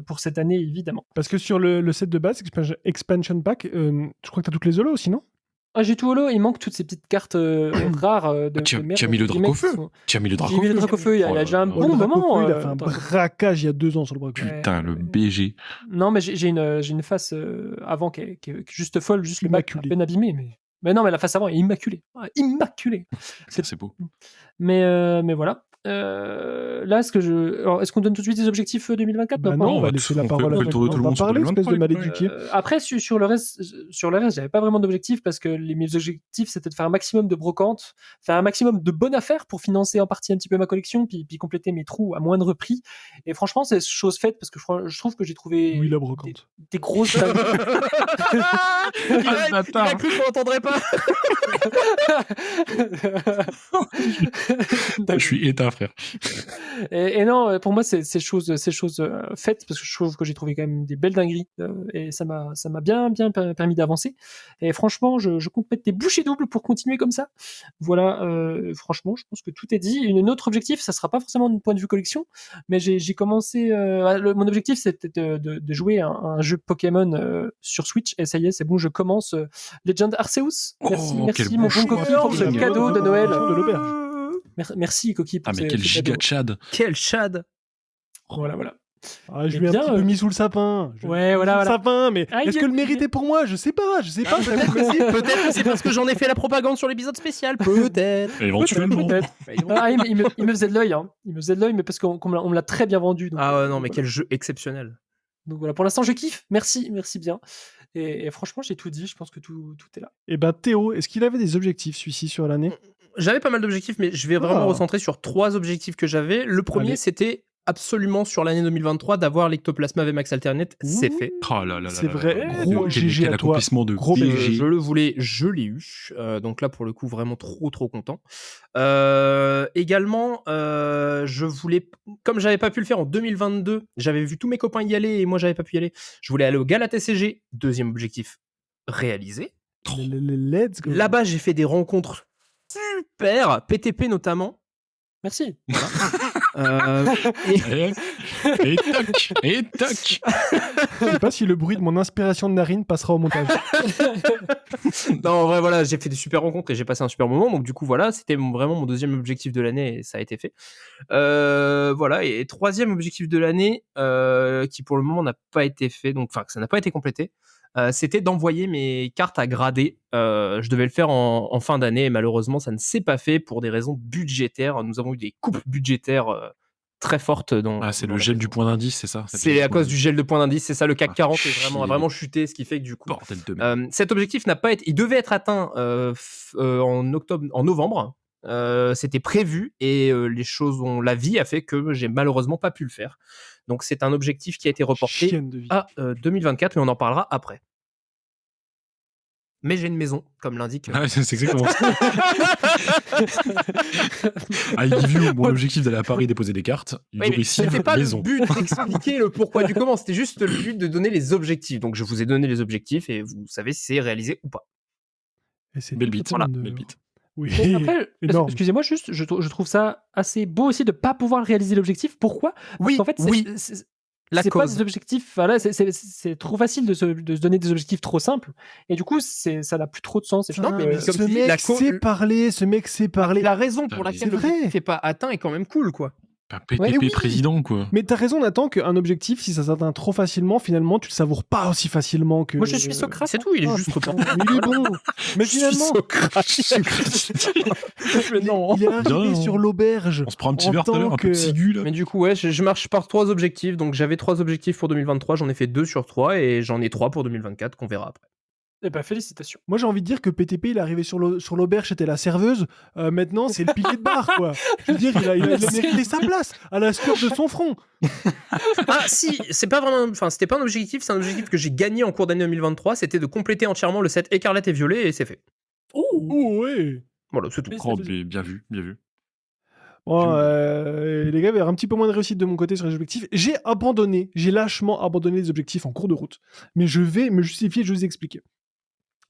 pour cette année, évidemment. Parce que sur le set de base, Expansion Pack, je crois que t'as toutes les holos aussi, non? Ah, j'ai tout holo, il manque toutes ces petites cartes rares de Tu merde. as mis le Les drac mecs au feu. sont- Tu as mis le drac J'ai au mis le feu. drac au feu il y a déjà un Oh bon Le Draco moment. Feu, il a fait un braquage il y a 2 ans sur le braco. Ouais. Putain, le BG. Non, mais j'ai une face avant qui est juste folle, juste le bac à Immaculée. peine abîmé. Mais non, mais la face avant est immaculée. Ah, immaculée. C'est beau. Mais voilà. Là, est-ce qu'on donne tout de suite des objectifs 2024? Bah pas non, on encore. va on laisser fait la parole à le tour de tout le monde sur parler, espèce de 2023, maléduqué. Après, sur le reste, j'avais pas vraiment d'objectifs parce que mes objectifs, c'était de faire un maximum de brocantes, faire un maximum de bonnes affaires pour financer en partie un petit peu ma collection, puis compléter mes trous à moindre prix. Et franchement, c'est chose faite parce que je trouve que j'ai trouvé Oui, la brocante. des grosses dingueries. Il a cru qu'on n'entendrait pas. Je suis éteint, frère. Et non, pour moi, c'est choses faites parce que je trouve que j'ai trouvé quand même des belles dingueries et ça m'a bien permis d'avancer. Et franchement, je compte mettre des bouchées doubles pour continuer comme ça. Voilà, franchement, je pense que tout est dit. Un autre objectif, ça sera pas forcément d'un point de vue collection, mais j'ai commencé. Mon objectif, c'était de jouer un jeu Pokémon sur Switch. Et ça y est, c'est bon, je commence Legend Arceus. Merci, Oh, quel merci mon beau bon choix. Coquille pour ce Merci. cadeau de Noël. De l'auberge. Merci Coquille pour Ah, mais ce quel cadeau. giga Chad. Quel chad. Voilà. Ah, je Eh lui ai bien, un petit peu mis sous le sapin. Ouais, voilà. Sous le sapin, mais Ah, est-ce il que est- le méritait pour moi? Je sais pas. Peut-être que c'est parce que j'en ai fait la propagande sur l'épisode spécial. Peut-être. Éventuellement. Peut-être. Ah, il me faisait de l'œil, hein. Il me faisait de l'œil, mais parce qu'on me l'a très bien vendu. Donc, Ah ouais, non, mais voilà. quel jeu exceptionnel. Donc voilà, pour l'instant, je kiffe. Merci bien. Et franchement, j'ai tout dit. Je pense que tout est là. Et bah Théo, est-ce qu'il avait des objectifs celui-ci sur l'année? J'avais pas mal d'objectifs, mais je vais vraiment Ah. recentrer sur 3 objectifs que j'avais. Le premier, Allez. c'était absolument sur l'année 2023 d'avoir l'Ectoplasma VMAX Alternate. C'est fait. Oh là là là C'est là vrai. là là. Gros Quel GG à toi. accomplissement de Gros BG. Je le voulais, je l'ai eu. Donc là, pour le coup, vraiment trop content. Également, je voulais, comme j'avais pas pu le faire en 2022, j'avais vu tous mes copains y aller et moi j'avais pas pu y aller. Je voulais aller au Gala TCG. Deuxième objectif réalisé. Let's go. Là-bas, j'ai fait des rencontres super, PTP notamment. Merci. Et- Et toc. Je sais pas si le bruit de mon inspiration de narine passera au montage. non, en vrai, voilà, j'ai fait des super rencontres et j'ai passé un super moment. Donc, du coup, voilà, c'était vraiment mon deuxième objectif de l'année et ça a été fait. Voilà, et troisième objectif de l'année, qui pour le moment n'a pas été fait, donc, enfin, que ça n'a pas été complété, c'était d'envoyer mes cartes à grader. Je devais le faire en fin d'année et malheureusement, ça ne s'est pas fait pour des raisons budgétaires. Nous avons eu des coupes budgétaires très fortes. Ah, c'est le gel du point d'indice, c'est ça? C'est à cause du gel de points d'indice, c'est ça, le CAC 40 est chier. a vraiment chuté, ce qui fait que du coup, Bordel de merde. cet objectif n'a pas été, il devait être atteint en novembre. C'était prévu et la vie a fait que j'ai malheureusement pas pu le faire. Donc c'est un objectif qui a été reporté Chienne de vie. à 2024, mais on en parlera après. Mais j'ai une maison, comme l'indique. Ah, c'est exactement ça. I give you mon objectif d'aller à Paris déposer des cartes. Oui, mais ici, c'était pas maison. le but d'expliquer le pourquoi du comment, c'était juste le but de donner les objectifs. Donc je vous ai donné les objectifs et vous savez si c'est réalisé ou pas. Et c'est Belle tout bite, à voilà, fait belle bite. Oui. Mais après, énorme. excusez-moi juste, je trouve ça assez beau aussi de pas pouvoir réaliser l'objectif. Pourquoi? Parce Oui, qu'en fait, oui. La c'est pas cause. des objectifs. Voilà, c'est trop facile de se donner des objectifs trop simples. Et du coup, ça n'a plus trop de sens. Et je Non, trouve mais que- comme ce tu dis, mec la sait parler, ce mec sait parler. La raison pour Ah, mais laquelle c'est vrai. l'objectif n'est pas atteint est quand même cool, quoi. Un PTP Ouais, oui. président, quoi. Mais t'as raison, Nathan, qu'un objectif, si ça s'atteint trop facilement, finalement, tu le savoures pas aussi facilement que. Moi, je suis Socrate. C'est tout, il est Ah, juste putain, reporté. mais il est bon. Mais finalement, Non. il est arrivé Bien. sur l'auberge. On se prend un petit En verre tout à l'heure, tant un peu de que- cigu, là. Mais du coup, ouais, je marche par 3 objectifs. Donc j'avais 3 objectifs pour 2023, j'en ai fait 2 sur 3 et j'en ai 3 pour 2024 qu'on verra après. Eh ben, félicitations. Moi, j'ai envie de dire que PTP, il est arrivé sur l'auberge, c'était la serveuse. Maintenant, c'est le pilier de bar, quoi. Je veux dire, il a mérité sa place à la sueur de son front. Ah si, c'est pas vraiment, enfin c'était pas un objectif, c'est un objectif que j'ai gagné en cours d'année 2023, c'était de compléter entièrement le set écarlate et violet et c'est fait. Oh, ouais. Voilà, c'est tout. Mais Oh, bien vu, bien vu. Bon, les gars, il y a un petit peu moins de réussite de mon côté sur les objectifs. J'ai lâchement abandonné les objectifs en cours de route. Mais je vais me justifier, je vais vous expliquer.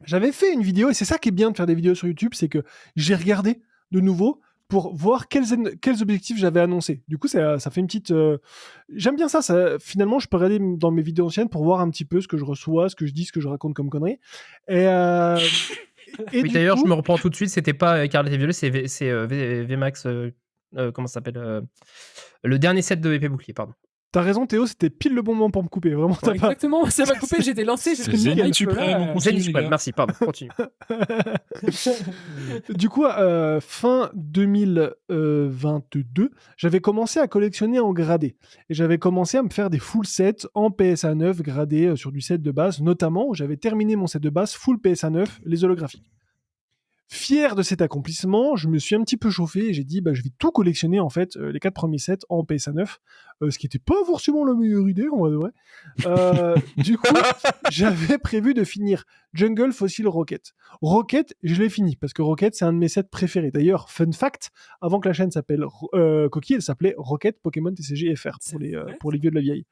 J'avais fait une vidéo, et c'est ça qui est bien de faire des vidéos sur YouTube, c'est que j'ai regardé de nouveau pour voir quels objectifs j'avais annoncés. Du coup, ça fait une petite... J'aime bien ça. Finalement, je peux regarder dans mes vidéos anciennes pour voir un petit peu ce que je reçois, ce que je dis, ce que je raconte comme conneries. Et oui, d'ailleurs, je me reprends tout de suite, c'était pas écarlate et violet, c'est VMAX, comment ça s'appelle le dernier set de épée bouclier, pardon. T'as raison, Théo, c'était pile le bon moment pour me couper. Vraiment, Ouais, exactement, ça m'a coupé, j'étais lancé. C'est Zénith Suprême, on continue, les gars. Merci, pardon, continue. Du coup, fin 2022, j'avais commencé à collectionner en gradé. Et j'avais commencé à me faire des full sets en PSA 9 gradés sur du set de base, notamment où j'avais terminé mon set de base full PSA 9, les holographiques. Fier de cet accomplissement, je me suis un petit peu chauffé et j'ai dit je vais tout collectionner en fait, les 4 premiers sets en PSA 9, ce qui n'était pas forcément la meilleure idée en vrai. Du coup, j'avais prévu de finir Jungle, Fossil, Rocket. Rocket, je l'ai fini parce que Rocket c'est un de mes sets préférés. D'ailleurs, fun fact, avant que la chaîne s'appelle Coquille, elle s'appelait Rocket Pokémon TCG FR pour les vieux de la vieille.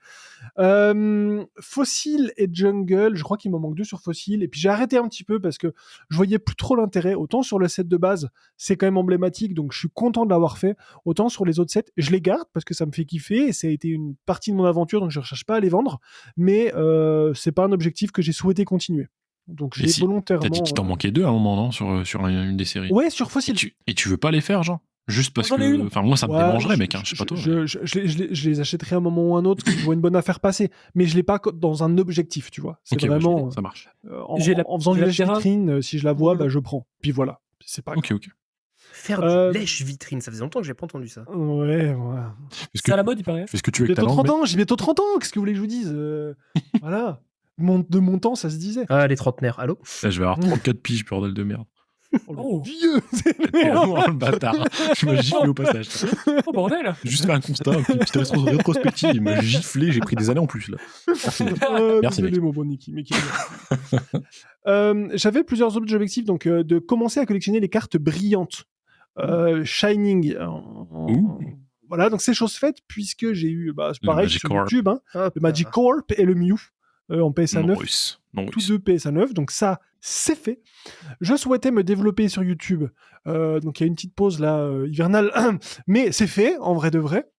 Fossil et Jungle, je crois qu'il m'en manque 2 sur Fossil, et puis j'ai arrêté un petit peu parce que je voyais plus trop l'intérêt. Autant sur le set de base, c'est quand même emblématique, donc je suis content de l'avoir fait. Autant sur les autres sets, je les garde parce que ça me fait kiffer et ça a été une partie de mon aventure, donc je ne recherche pas à les vendre, mais c'est pas un objectif que j'ai souhaité continuer. Donc j'ai volontairement... T'as dit qu'il t'en manquait 2 à un moment, non, sur une des séries. Ouais, sur Fossil. Et tu veux pas les faire, genre juste parce que... Enfin, moi, ça me démangerait, mec, je sais pas toi. Je les achèterai à un moment ou un autre, que je vois une bonne affaire passer, mais je l'ai pas dans un objectif, tu vois. C'est vraiment... ça marche. En faisant du lèche-vitrine, si je la vois, je prends. Puis voilà, c'est pas grave. Ok. Faire du lèche-vitrine, ça faisait longtemps que j'ai pas entendu ça. Ouais. C'est à la mode, il paraît. Fais ce que tu veux avec ta langue. J'ai bientôt 30 ans, qu'est-ce que vous voulez que je vous dise Voilà. De mon temps, ça se disait. Ah, les trentenaires, allô. Là, je vais avoir 34 piges, bordel de merde. Oh, vieux. Le bâtard. Je me gifle au passage. Oh bordel. Juste faire un constat, une petite rétrospective. Il m'a giflé, j'ai pris des années en plus là. Merci. Désolé, mon bon Niki. J'avais plusieurs autres objectifs, donc de commencer à collectionner les cartes brillantes. Shining. Voilà, donc c'est chose faite puisque j'ai eu, c'est pareil sur YouTube, le Magic Corp et le Mew. En PSA 9, tous deux PSA 9, donc ça, c'est fait. Je souhaitais me développer sur YouTube, donc il y a une petite pause là, hivernale, mais c'est fait, en vrai de vrai.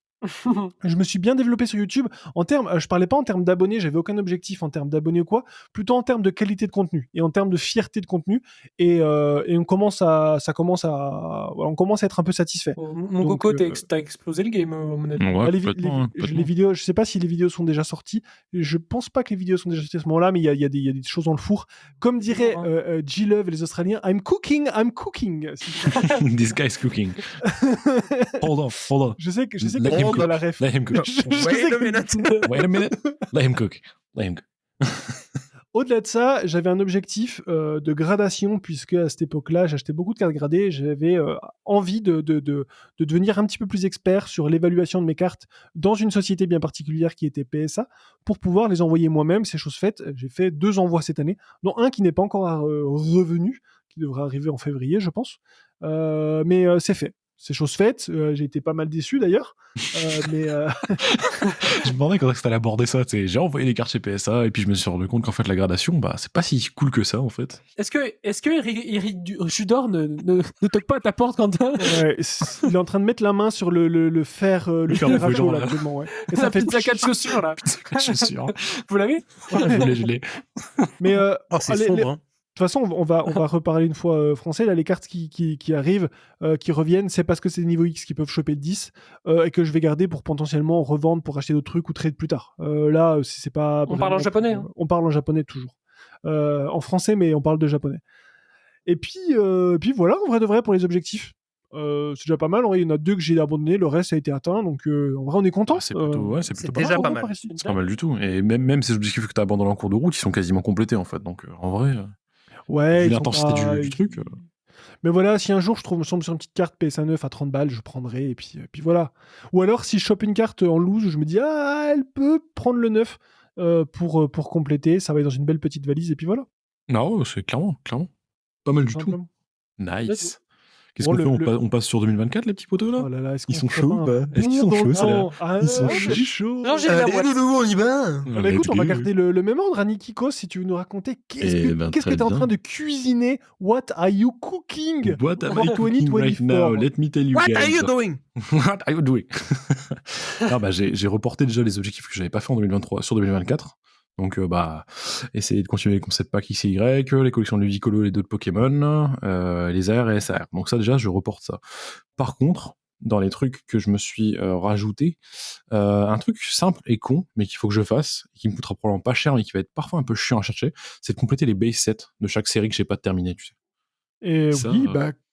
Je me suis bien développé sur YouTube. Je parlais pas en termes d'abonnés, j'avais aucun objectif en termes d'abonnés ou quoi, plutôt en termes de qualité de contenu et en termes de fierté de contenu. Et on commence à être un peu satisfait. Mon coco, t'as explosé le game, à mon avis. Ouais, les vidéos, je sais pas si les vidéos sont déjà sorties. Je pense pas que les vidéos sont déjà sorties à ce moment-là, mais il y a des choses dans le four. Comme dirait G-Love et les Australiens, I'm cooking. This guy's cooking. Hold on. Je sais que la ref. Let him cook. Wait a minute. Let him cook. Au-delà de ça, j'avais un objectif de gradation, puisque à cette époque-là, j'achetais beaucoup de cartes gradées. J'avais envie de devenir un petit peu plus expert sur l'évaluation de mes cartes dans une société bien particulière qui était PSA, pour pouvoir les envoyer moi-même. C'est chose faite. J'ai fait 2 envois cette année, dont un qui n'est pas encore revenu, qui devrait arriver en février, je pense. Mais c'est fait. C'est chose faite, j'ai été pas mal déçu d'ailleurs, mais... Je me demandais quand est-ce que t'allais aborder ça, j'ai envoyé des cartes chez PSA et puis je me suis rendu compte qu'en fait la gradation, c'est pas si cool que ça en fait. Est-ce que Eric Judor ne toque pas à ta porte, Quentin? Ouais, il est en train de mettre la main sur le fer à chaud là actuellement, ouais. Et ça fait une sac de chaussures là. Vous l'avez? Je l'ai. Mais c'est sombre, hein. De toute façon, on va reparler une fois français. Là, les cartes qui arrivent, qui reviennent, c'est parce que c'est niveau X qui peuvent choper de 10 et que je vais garder pour potentiellement revendre pour acheter d'autres trucs ou trade plus tard. Là, c'est pas... On parle en japonais. Hein. On parle en japonais toujours. En français, mais on parle de japonais. Et puis voilà, en vrai de vrai, pour les objectifs. C'est déjà pas mal. Il y en a 2 que j'ai abandonné, le reste a été atteint. Donc en vrai, on est content. C'est plutôt déjà pas mal. C'est pas mal du tout. Et même ces objectifs que tu as abandonnés en cours de route, ils sont quasiment complétés en fait. Donc en vrai... Ouais, vu ils sont l'intensité pas- du truc. Mais voilà, si un jour je tombe sur une petite carte PSA 9 à 30 balles, je prendrai et puis voilà. Ou alors si je chope une carte en loose, je me dis ah elle peut prendre le 9 pour compléter, ça va être dans une belle petite valise et puis voilà. Non, c'est clairement. Pas mal du tout. Simplement. Nice. Qu'est-ce Bon, qu'on fait on passe sur 2024, les petits poteaux, là Oh là là, est-ce Ils qu'on sont ferait chauds pas ou un pas Est-ce qu'ils sont bond dans chauds, le ça, là temps Ah, Ils sont je chauds. suis chaud. Non, j'ai la boîte. on y va. Ah bah écoute, on va garder le même ordre. Nikikos, si tu veux nous raconter qu'est-ce que très tu es en bien. train de cuisiner. What are you cooking What am for I cooking right 2024? now? Let me tell you What guys. are you doing? What are you doing? Ah bah, j'ai reporté déjà les objectifs que j'avais pas fait en 2023 sur 2024. Donc essayer de continuer les concepts packs X et Y, les collections de Ludicolo, les 2 de Pokémon, les AR et SAR. Donc ça déjà je reporte ça. Par contre, dans les trucs que je me suis rajouté, un truc simple et con, mais qu'il faut que je fasse, et qui me coûtera probablement pas cher, mais qui va être parfois un peu chiant à chercher, c'est de compléter les base sets de chaque série que j'ai pas terminé, tu sais. Et Ça, oui,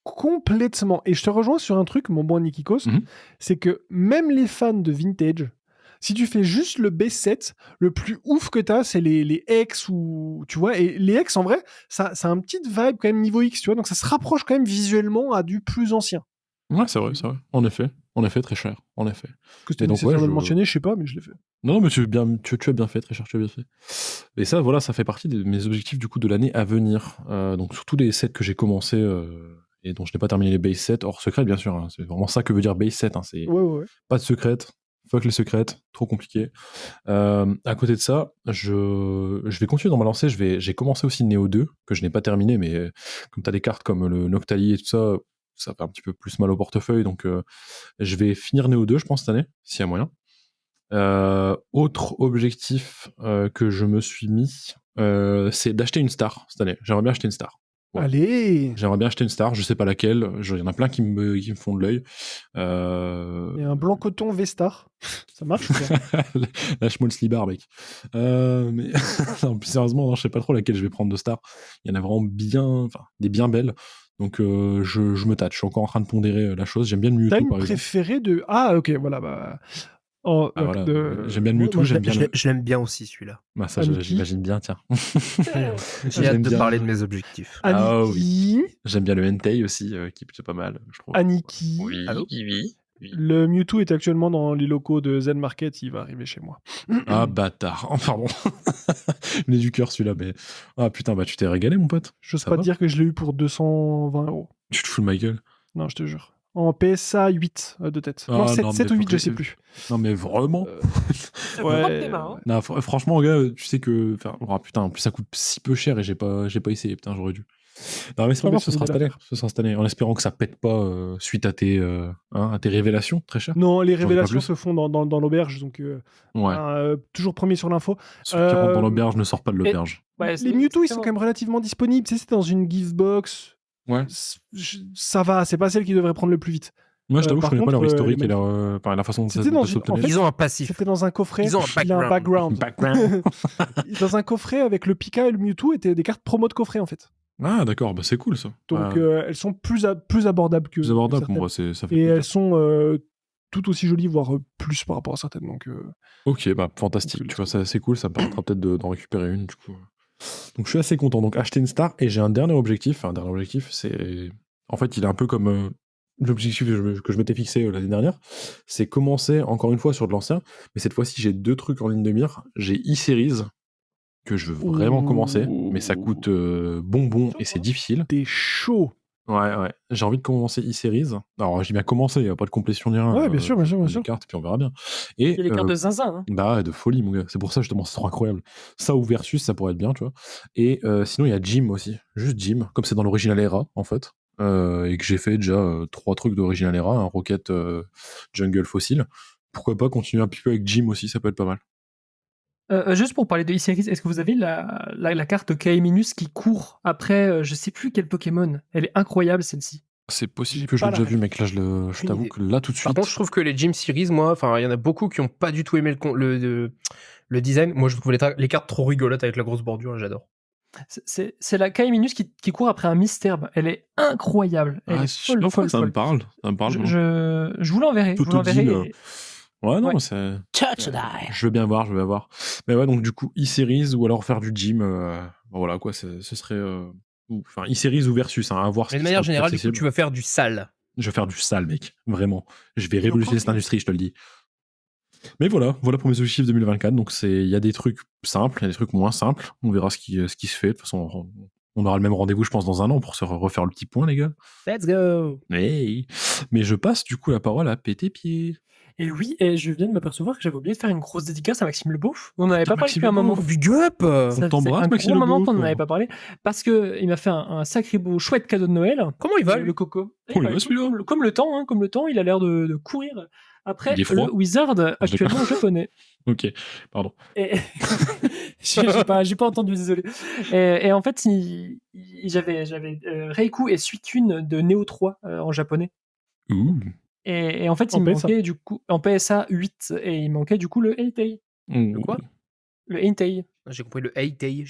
complètement. Et je te rejoins sur un truc, mon bon Nikikos, Mhm. c'est que même les fans de vintage, si tu fais juste le B7, le plus ouf que t'as, c'est les X ou tu vois. Et les X, en vrai, ça a un petit vibe quand même niveau X, tu vois. Donc ça se rapproche quand même visuellement à du plus ancien. Ouais, c'est vrai. En effet, très cher, en effet. Que c'était Et donc, nécessaire ouais, de le mentionner, je sais pas, mais je l'ai fait. Non, mais tu as bien fait, très cher, tu as bien fait. Et ça, voilà, ça fait partie de mes objectifs du coup de l'année à venir. Donc surtout les sets que j'ai commencé et dont je n'ai pas terminé les base sets, hors secret bien sûr. Hein, c'est vraiment ça que veut dire base set. Hein, c'est Ouais. pas de secrète, fuck les secrètes, trop compliqué. À côté de ça, je vais continuer dans ma lancée. J'ai commencé aussi Neo 2 que je n'ai pas terminé, mais comme t'as des cartes comme le Noctali et tout ça, ça fait un petit peu plus mal au portefeuille. Donc je vais finir Neo 2, je pense, cette année, s'il y a moyen. Autre objectif que je me suis mis, c'est d'acheter une star cette année. J'aimerais bien acheter une star. Ouais. Allez. J'aimerais bien acheter une star, je sais pas laquelle. Il y en a plein qui me font de l'œil. Il y a un blanc coton V-Star. Ça marche ou pas? Lâche-moi le slibard, mec. Mais non, plus sérieusement, non, je sais pas trop laquelle je vais prendre de star. Il y en a vraiment des bien belles. Donc je me tâte. Je suis encore en train de pondérer la chose. J'aime bien le Mewtwo, T'as une par exemple. préférée de... Ah, ok, voilà. Voilà. J'aime bien le Mewtwo, moi, j'aime bien Je l'aime bien aussi celui-là. Bah ça, Aniki. j'imagine bien, tiens. J'ai hâte J'aime de bien. parler de mes objectifs. Ah Aniki. J'aime bien le Entei aussi, qui est plutôt pas mal, je trouve. Aniki. Oui, Allô oui. Le Mewtwo est actuellement dans les locaux de Zen Market. Il va arriver chez moi. Ah, bâtard. Oh, pardon. Il est du cœur, celui-là, mais... Ah, putain, bah tu t'es régalé, mon pote. J'ose Ça pas va te dire que je l'ai eu pour 220 €. Tu te fous de ma gueule. Non, je te jure. En PSA 8 de tête. Ah, non, 7, non, 7 mais ou 8, je faut sais que- plus. Non, mais vraiment Ça prend tes mains, hein. Non, franchement, gars, tu sais que... Oh, putain, en plus, ça coûte si peu cher et j'ai pas essayé. Putain, j'aurais dû. Non, mais c'est pas grave, ce sera cette année. Ce sera cette année. En espérant que ça pète pas suite à tes révélations, très cher. Non, les J'en veux pas révélations plus. se font dans l'auberge, donc Ouais. toujours premier sur l'info. Celui qui rentre dans l'auberge ne sort pas de l'auberge. Ouais, Les Mewtwo, ils sont quand même relativement disponibles. Tu sais, c'est dans une gift box. Ouais. Ça va, c'est pas celle qui devrait prendre le plus vite. Moi, je t'avoue, je par connais pas contre, leur historique les et la façon C'était dans de une- s'obtenir. en fait, Ils ont un passif. C'était dans un coffret. Ils ont un Il a un background. Background. Dans un coffret avec le Pika et le Mewtwo étaient des cartes promo de coffret en fait. Ah, d'accord, bah c'est cool ça. Donc Ouais. elles sont plus abordables que Plus abordable, certaines. bon, bah, ça fait Et plaisir. elles sont tout aussi jolies, voire plus par rapport à certaines. Donc Ok, bah fantastique. Donc, Tu vois, ça, c'est cool, ça me permettra peut-être d'en récupérer une du coup. Donc je suis assez content. Donc acheter une star et j'ai un dernier objectif. Un dernier objectif, c'est. En fait, il est un peu comme l'objectif que je m'étais fixé l'année dernière. C'est commencer encore une fois sur de l'ancien. Mais cette fois-ci, j'ai 2 trucs en ligne de mire. J'ai e-Series que je veux vraiment commencer. Mais ça coûte bonbon et c'est difficile. t'es chaud. Ouais. J'ai envie de commencer e-Series. Alors, j'ai bien commencé, il n'y a pas de complétion ni rien. Ouais, bien sûr. Les cartes, puis on verra bien. Et Il y a les cartes de zinzin. Hein. bah ouais, de folie, mon gars. C'est pour ça, justement, c'est trop incroyable. Ça ou Versus, ça pourrait être bien, tu vois. Et sinon, il y a Jim aussi. Juste Jim, comme c'est dans l'Original Era, en fait. Et que j'ai fait déjà 3 trucs d'Original Era, un Rocket Jungle Fossil. Pourquoi pas continuer un petit peu avec Jim aussi, ça peut être pas mal. Juste pour parler de e-Series, est-ce que vous avez la carte K-Minus qui court après je sais plus quel Pokémon? Elle est incroyable celle-ci. C'est possible J'ai que je l'ai pas déjà la vu, mec. Là, je t'avoue idée. que là, tout de suite. Par contre, je trouve que les Gym Series, moi, enfin, il y en a beaucoup qui ont pas du tout aimé le design. Moi, je trouve les cartes trop rigolotes avec la grosse bordure, j'adore. C'est la K-Minus qui court après un Mystherbe. Elle est incroyable. Elle Ah, est folle, enfin, folle, ça me folle. parle. Ça me parle. Je vous l'enverrai. Tout Je vous l'enverrai. deal, Ouais, non, Ouais. c'est. Touch Je veux bien voir. Mais ouais, donc du coup, e-Series ou alors faire du gym. Voilà, quoi, ce serait Enfin, e-series ou versus, à voir. Mais de manière générale, du coup, tu vas faire du sale. Je vais faire du sale, mec. Vraiment. Je vais révolutionner cette encore- industrie, je te le dis. Mais voilà pour mes objectifs 2024. Donc, il y a des trucs simples, il y a des trucs moins simples. On verra ce qui se fait. De toute façon, on aura le même rendez-vous, je pense, dans un an pour se refaire le petit point, les gars. Let's go. Hey. Mais je passe du coup la parole à Pété Pied. Et oui, et je viens de m'apercevoir que j'avais oublié de faire une grosse dédicace à Maxime Le Beauf. On n'en avait Putain, pas parlé Maxime depuis un Le moment. Beauf. Big up. Ça faisait t'embrasse, un Maxime gros Le moment Beauf, qu'on n'en quoi. avait pas parlé. Parce qu'il m'a fait un sacré beau, chouette cadeau de Noël. Comment il va, Le lui coco. Oh, il va, celui-là. Comme le temps, comme le temps, il a l'air de courir après Il est froid. le Wizard actuellement japonais. Ok, pardon. Et j'ai pas entendu, désolé. Et en fait, j'avais Reiku et Suicune de Neo 3 en japonais. Ouh. Et en fait, En il me PSA. manquait du coup en PSA 8 et il manquait du coup le Heitei. Le quoi? Le Heitei. J'ai compris le Heitei.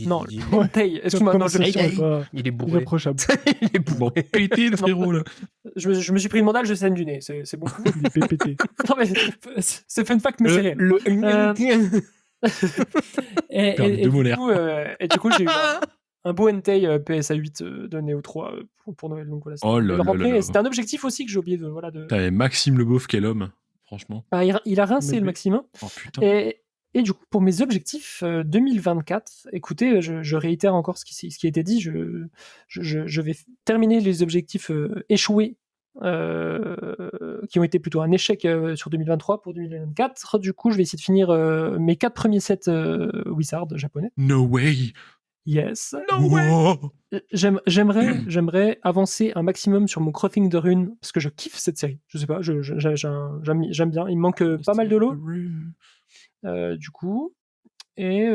Non, le Heitei. Excuse-moi, non, Prononciation est pas Il est bourré. irréprochable. Il est Bon, bourré. pété le frérot là. je me suis pris une mandale, je saigne du nez. C'est bon. Il est PPT. Non, mais c'est fun fact, mais c'est réel. Perdu deux molaires. Et du coup, j'ai eu un beau Entei PSA 8 de Neo 3 pour Noël. Donc voilà, Oh là le là remplir. là là. C'était un objectif aussi que j'ai oublié de. T'avais Maxime Le Beauf, quel homme, franchement. Ah, il a rincé Mais le oui. maximum. Oh putain. Et du coup, pour mes objectifs 2024, écoutez, je réitère encore ce qui a été dit. Je vais terminer les objectifs échoués, qui ont été plutôt un échec sur 2023 pour 2024. Du coup, je vais essayer de finir mes 4 premiers sets Wizard japonais. No way. Yes. Wow. J'aimerais avancer un maximum sur mon Crossing de Rune parce que je kiffe cette série. Je sais pas, j'aime bien. Il me manque pas mal de l'eau. Du coup, et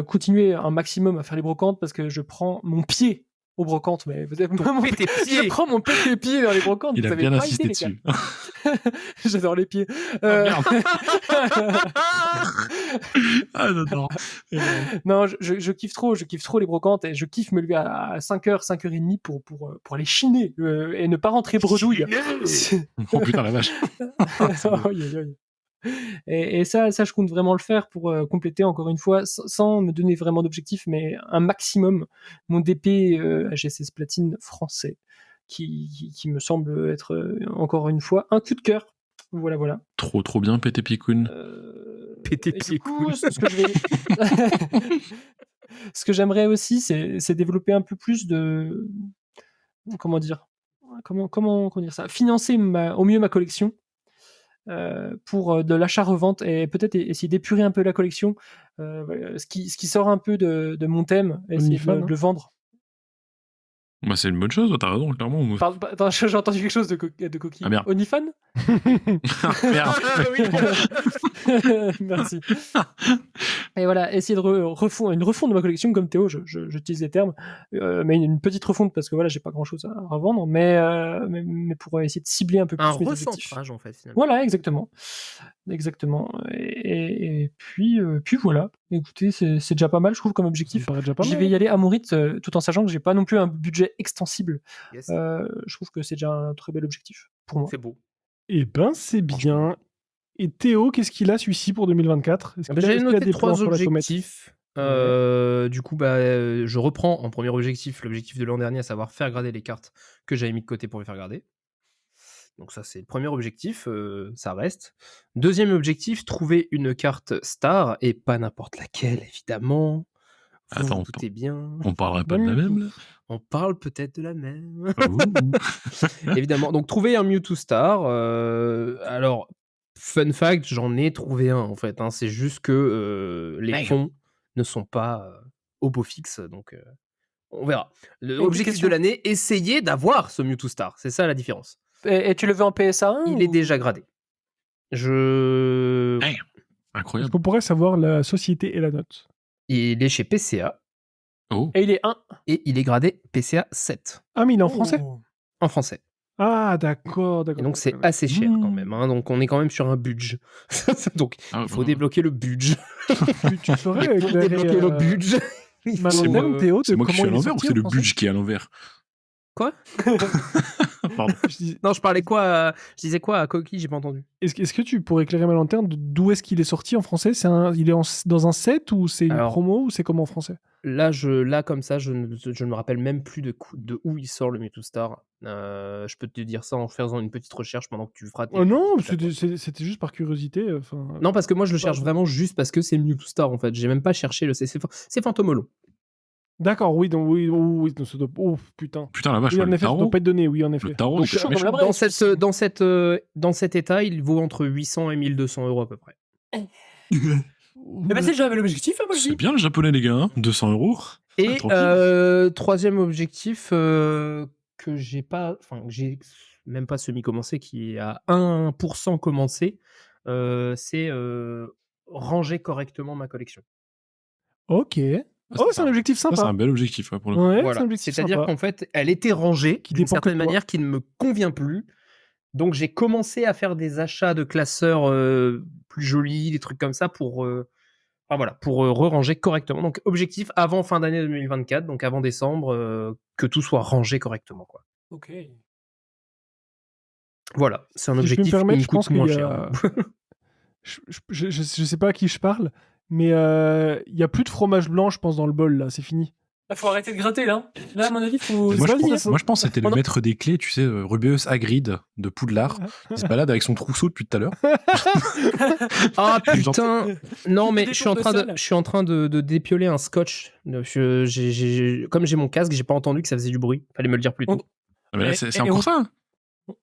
continuer un maximum à faire les brocantes parce que je prends mon pied aux brocantes, mais vous avez je prends mon pied vers les brocantes. Il vous a avez bien pas insisté idée, les dessus. gars. J'adore les pieds. Merde. Ah, j'adore. Non, je kiffe trop les brocantes et je kiffe me lever à 5h, 5h30 pour aller chiner et ne pas rentrer bredouille. Oh putain, la vache. Aïe, aïe, aïe. Et ça, je compte vraiment le faire pour compléter encore une fois, sans me donner vraiment d'objectif, mais un maximum, mon DP AG16 platine français, qui me semble être encore une fois un coup de cœur. Voilà. Trop bien, Pété Picoun. Pété Et du pied coup, cool. ce que j'aimerais aussi, c'est développer un peu plus de, comment dire ça, financer au mieux ma collection. Pour de l'achat-revente et peut-être essayer d'épurer un peu la collection, ce qui sort un peu de mon thème, et essayer OnlyFans, de le vendre. Bah, c'est une bonne chose, t'as raison, clairement. Attends, j'ai entendu quelque chose de coquille. Ah, merde. OnlyFan. Merde. Merci. Et voilà, essayer de refondre une refonte de ma collection comme Théo, j'utilise les termes, mais une petite refonte parce que voilà, j'ai pas grand chose à revendre, mais pour essayer de cibler un peu plus Un mes objectifs. recentrage, en fait, finalement. Voilà, exactement. Et puis voilà. Écoutez, c'est déjà pas mal, je trouve, comme objectif. Ça paraît déjà pas J'y mal. vais y aller à mon rythme, tout en sachant que j'ai pas non plus un budget extensible. Yes. Je trouve que c'est déjà un très bel objectif pour moi. C'est beau. Eh ben, c'est bien. Et Théo, qu'est-ce qu'il a celui-ci pour 2024? Est-ce qu'il a- J'ai est-ce qu'il a noté des 3 plans sur la comète? objectifs. Du coup, je reprends en premier objectif l'objectif de l'an dernier, à savoir faire grader les cartes que j'avais mis de côté pour les faire grader. Donc ça, c'est le premier objectif, ça reste. Deuxième objectif, trouver une carte star, et pas n'importe laquelle, évidemment. Vous Attends, vous doutez bien. On parlerait pas de la même, là. On parle peut-être de la même. Ouh. Évidemment. Donc, trouver un Mewtwo Star. Alors, fun fact, j'en ai trouvé un, en fait. Hein. C'est juste que les fonds ne sont pas au beau fixe. Donc, on verra. L'objectif de l'année, essayer d'avoir ce Mewtwo Star. C'est ça la différence. Et tu le veux en PSA 1 Il est déjà gradé. Incroyable. Est-ce qu'on pourrait savoir la société et la note? Il est chez PCA. Oh. Et il est 1. Et il est gradé PCA 7. Ah, mais il est en français? En français. Ah, d'accord. Et donc, c'est assez cher quand même. Hein. Donc, on est quand même sur un budget. Donc, il faut débloquer le budget. Tu saurais éclairer, Débloquer le budget. Théo, C'est moi qui suis à comment il est l'envers ou sorti c'est en le français? budget qui est à l'envers? Quoi? Pardon. Non, je disais quoi à Coquille, j'ai pas entendu. Est-ce que tu pourrais éclairer ma lanterne d'où est-ce qu'il est sorti en français? Il est dans un set ou c'est une Alors, promo ou c'est comment en français? Là, comme ça, je ne me rappelle même plus de où il sort le Mewtwo Star. Je peux te dire ça en faisant une petite recherche pendant que tu feras tes Oh non, tes c'était tacos. c'était juste par curiosité. Non, parce que moi, je le pas- cherche vraiment juste parce que c'est Mewtwo Star, en fait. J'ai même pas cherché c'est Fantomolo. D'accord, oui, donc oui, donc ça doit... Oh putain. Putain, la vache, Oui, en le effet, ça doit tarot. pas être donné, oui, en effet. Le tarot, Donc, c'est chaud méchant. comme la Dans braise. dans cet état, il vaut entre 800 et 1200 € à peu près. Mais bah, c'est déjà l'objectif, hein, moi je C'est dis. bien le japonais, les gars, hein. 200 €. Et tranquille. troisième objectif que j'ai même pas semi-commencé, qui est à 1% commencé, c'est ranger correctement ma collection. Ok. Oh, c'est un objectif Ça, c'est sympa. un bel objectif, ouais, pour le coup. Ouais, c'est un Voilà. objectif C'est-à-dire sympa. qu'en fait, elle était rangée Qui d'une dépend que de certaine toi. manière qui ne me convient plus. Donc j'ai commencé à faire des achats de classeurs plus jolis, des trucs comme ça pour re-ranger correctement. Donc objectif avant fin d'année 2024, donc avant décembre, que tout soit rangé correctement, quoi. Ok. Voilà, c'est un Si je peux me objectif qui permettre, me je pense coûte qu'il moins y cher. a... je sais pas à qui je parle, mais il y a plus de fromage blanc, je pense, dans le bol, là, c'est fini. Là, faut arrêter de gratter, là. Là, à mon avis, faut. Moi, c'est je pas pense, ça. moi, je pense que c'était le On a- maître des clés, tu sais, Rubeus Hagrid de Poudlard. Il se balade avec son trousseau depuis tout à l'heure. Ah putain. Non, mais des je tours de salle. suis en train de dépioler un scotch. Comme j'ai mon casque, j'ai pas entendu que ça faisait du bruit. Fallait me le dire plus tôt. Ah, mais là, Et- c'est et encore on- ça.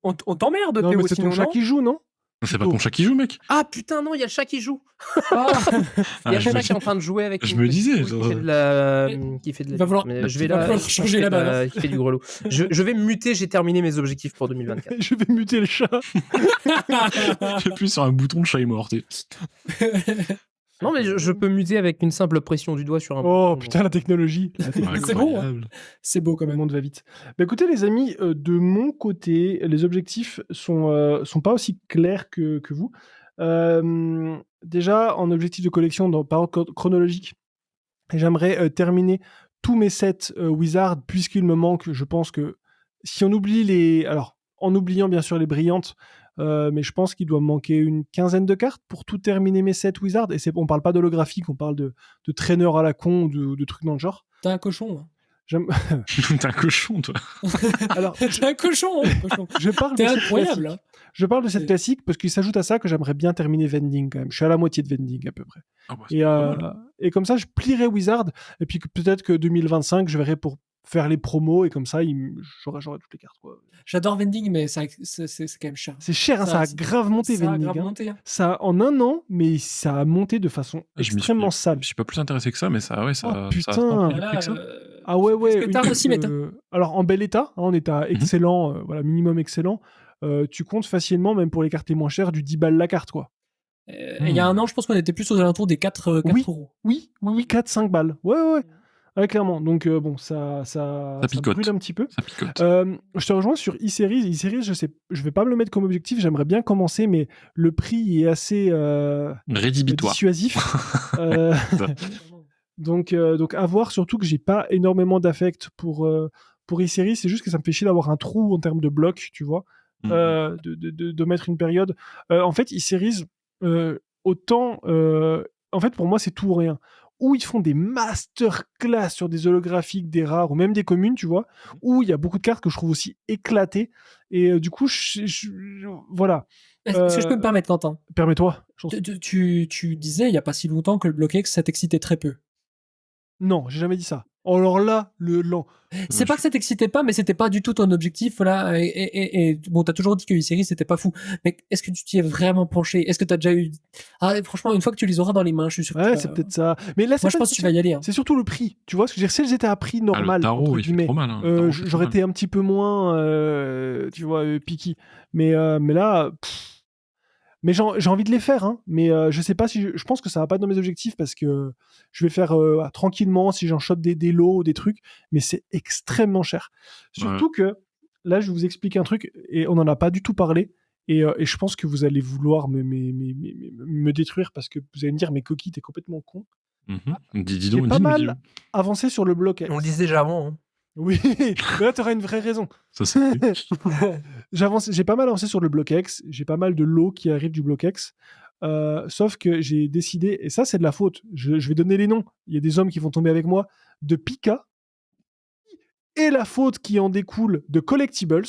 On t'emmerde, Non, Théo, mais c'est sinon, ton chat non qui joue, non? C'est pas ton chat qui joue, mec. Ah putain, non, il y a le chat qui joue. Ah, Il y a je le me chat qui est en train de jouer avec je une me petite disais, poule genre- qui fait de la... Il va falloir- Mais je il vais va là... falloir changer la balle, Qui fait du grelot. Je vais me muter, j'ai terminé mes objectifs pour 2024. Je vais muter le chat. J'appuie sur un bouton, le chat est mort. tu sais. Non, mais je peux muter avec une simple pression du doigt sur un Oh bouton. putain, la technologie. C'est bon, hein. Incroyable. C'est beau quand Le même. monde va vite. Bah, écoutez, les amis, de mon côté, les objectifs sont pas aussi clairs que vous. Déjà, en objectif de collection, par ordre chronologique, j'aimerais terminer tous mes sets Wizard, puisqu'il me manque, je pense que si on oublie les... Alors, en oubliant bien sûr les brillantes, mais je pense qu'il doit me manquer une quinzaine de cartes pour tout terminer mes sets Wizard. Et on parle pas d'holographique, on parle de traîneur à la con, de trucs dans le genre. T'es un cochon. Hein. J'aime- T'es un cochon, toi. Alors, T'es un cochon, hein, cochon. je parle T'es de cette incroyable. classique. Hein. Je parle de cette C'est- classique parce qu'il s'ajoute à ça que j'aimerais bien terminer Vending quand même. Je suis à la moitié de Vending à peu près. Ah, bah, c'est Et, pas mal. et comme ça, je plierai Wizard. Et puis peut-être que 2025, je verrai pour faire les promos. Et comme ça, j'aurai toutes les cartes. Quoi. J'adore Vending, mais c'est quand même cher. C'est cher, hein, ça a grave monté Ça a Vending. grave hein. monté. Hein. Ça, en un an, mais ça a monté de façon Je m'y suis- extrêmement sale. Je suis pas plus intéressé que ça, mais ça, ouais, ça. Oh, ça putain. a tant pris de Là, prix que ça. Ah ouais, ouais. Est-ce que t'as aussi, Meta Alors en bel état, hein, on est à excellent, voilà, minimum excellent. Tu comptes facilement, même pour les cartes les moins chères, du 10 balles la carte, quoi. Et il y a un an, je pense qu'on était plus aux alentours des 4 Oui. euros. Oui, 4-5 balles. Ouais. Ouais, clairement. Donc, bon, ça picote. brûle un petit peu. Ça picote. Je te rejoins sur e-Series. E-Series, je vais pas me le mettre comme objectif. J'aimerais bien commencer, mais le prix est assez Rédhibitoire. dissuasif. Donc, à voir, surtout que j'ai pas énormément d'affect pour e-Series. C'est juste que ça me fait chier d'avoir un trou en termes de bloc, tu vois, de mettre une période. En fait, e-Series, autant... en fait, pour moi, c'est tout ou rien. Où ils font des masterclass sur des holographiques, des rares, ou même des communes, tu vois, où il y a beaucoup de cartes que je trouve aussi éclatées. Et du coup, voilà. Est-ce que je peux me permettre, Quentin? Permets-toi. Tu disais il y a pas si longtemps que le BlockX, ça t'excitait très peu. Non, j'ai jamais dit ça. Alors là, C'est pas que ça t'excitait pas, mais c'était pas du tout ton objectif, voilà. Et bon, t'as toujours dit que e-Series c'était pas fou. Mais est-ce que tu t'y es vraiment penché? Est-ce que t'as déjà eu... Ah, franchement, une fois que tu les auras dans les mains, je suis sûr que Ouais, c'est peut-être ça. Mais là, moi, je pense que tu vas y aller. Hein. C'est surtout le prix. Tu vois ce que je veux dire? Si elles étaient à prix normal, le tarot, entre il fait guillemets, trop mal. Hein. Le tarot, c'est j'aurais trop été un petit peu moins, tu vois, picky. Mais là... Mais j'ai envie de les faire, hein. Mais je sais pas si je pense que ça va pas être dans mes objectifs parce que je vais faire tranquillement si j'en chope des lots ou des trucs, mais c'est extrêmement cher. Surtout que là, je vous explique un truc et on en a pas du tout parlé et je pense que vous allez vouloir me détruire parce que vous allez me dire mais Coquille, t'es complètement con. Dis J'ai donc, pas dis-nous, mal dis-nous. avancé sur le bloc. On le disait déjà avant. Hein. Oui, mais là, tu auras une vraie raison. Ça, c'est. J'ai pas mal avancé sur le BlockX. J'ai pas mal de lots qui arrivent du BlockX. Sauf que j'ai décidé, et ça, c'est de la faute. Je vais donner les noms. Il y a des hommes qui vont tomber avec moi de Pika. Et la faute qui en découle de Collectibles,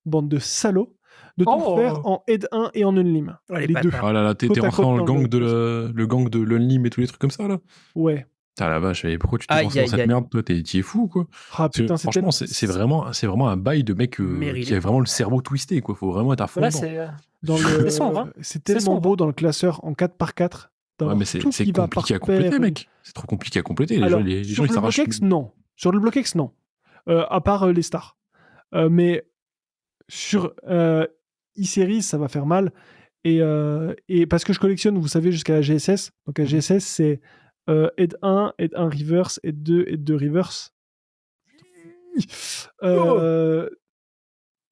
bande de salauds, de tout Oh. faire en Aid 1 et en Unlim. Oh, les les deux. bâtards. Oh là là, t'es Côte à rentré dans côte le dans gang le gang de l'Unlim et tous les trucs comme ça, là. Ouais. Putain, la vache, et pourquoi tu t'es Aïe, lancé dans aïe, cette aïe. merde, toi? T'y es fou, quoi? Ah Parce que, putain, franchement, c'est vraiment un bail de mec Mérité. qui a vraiment le cerveau twisté, quoi. Faut vraiment être à fond Là, dedans. c'est. dans C'est le... sombre, hein. C'est C'est tellement sombre. beau dans le classeur en 4x4. Ouais, mais c'est tout qui va compliqué à par compléter, paire. mec. C'est trop compliqué à compléter. Les Alors, gens, les sur gens, ils le s'arrachent. BlockX, non. Sur le BlockX, non. À part les stars. Mais sur e-Series, ça va faire mal. Et parce que je collectionne, vous savez, jusqu'à la GSS. Donc, la GSS, c'est Aid 1, Aid 1 reverse, Aid 2, Aid 2 reverse.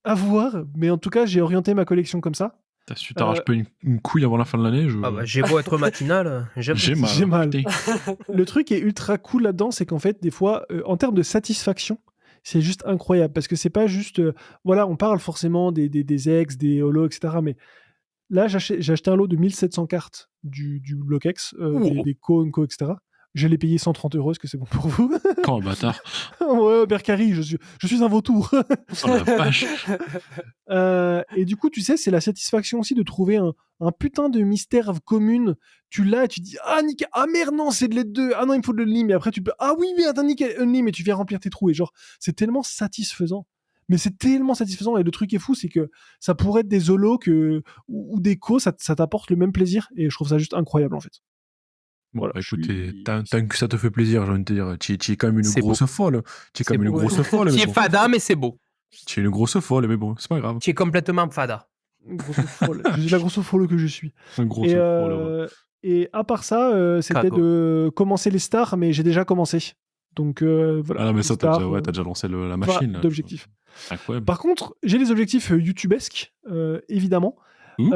À voir. Mais en tout cas, j'ai orienté ma collection comme ça. Si tu t'arraches pas une couille avant la fin de l'année, Ah bah, j'ai beau être matinal, j'aime. j'ai mal. J'ai mal. putain. Le truc est ultra cool là-dedans, c'est qu'en fait, des fois, en termes de satisfaction, c'est juste incroyable. Parce que c'est pas juste. Voilà, on parle forcément des ex, des holos, etc. Mais là, j'ai acheté un lot de 1700 cartes du BlockX, des Co, etc. Je l'ai payé 130 €, est-ce que c'est bon pour vous? Oh, bâtard. Ouais, Berkari, je suis un vautour. Oh la vache. Et du coup, tu sais, c'est la satisfaction aussi de trouver un putain de mystère commune. Tu l'as et tu dis ah nickel, ah merde non c'est de l'aide 2, ah non il me faut de l'Unlim, et après tu peux ah oui mais attends nickel Unlim, et tu viens remplir tes trous, et genre c'est tellement satisfaisant. Mais c'est tellement satisfaisant, et le truc est fou, c'est que ça pourrait être des holos ou des co, ça t'apporte le même plaisir, et je trouve ça juste incroyable en fait. Bon, Voilà, bah, je écoute, suis- tant que ça te fait plaisir, j'ai envie de te dire. Tu es quand même une C'est grosse folle. Tu es quand C'est même une beau. grosse folle. Qui mais est bon. fada, mais c'est beau. Tu es une grosse folle, mais bon, c'est pas grave. Qui est complètement fada. Une grosse folle. Je suis la grosse folle que je suis. Une grosse Et, folle. Ouais. et à part ça, c'était Cago. de commencer les stars, mais j'ai déjà commencé. Donc voilà. Ah non, mais les ça, stars, t'as déjà lancé la pas machine. là. d'objectif. Incroyable. Par contre, j'ai les objectifs YouTubesques, évidemment. Ouh.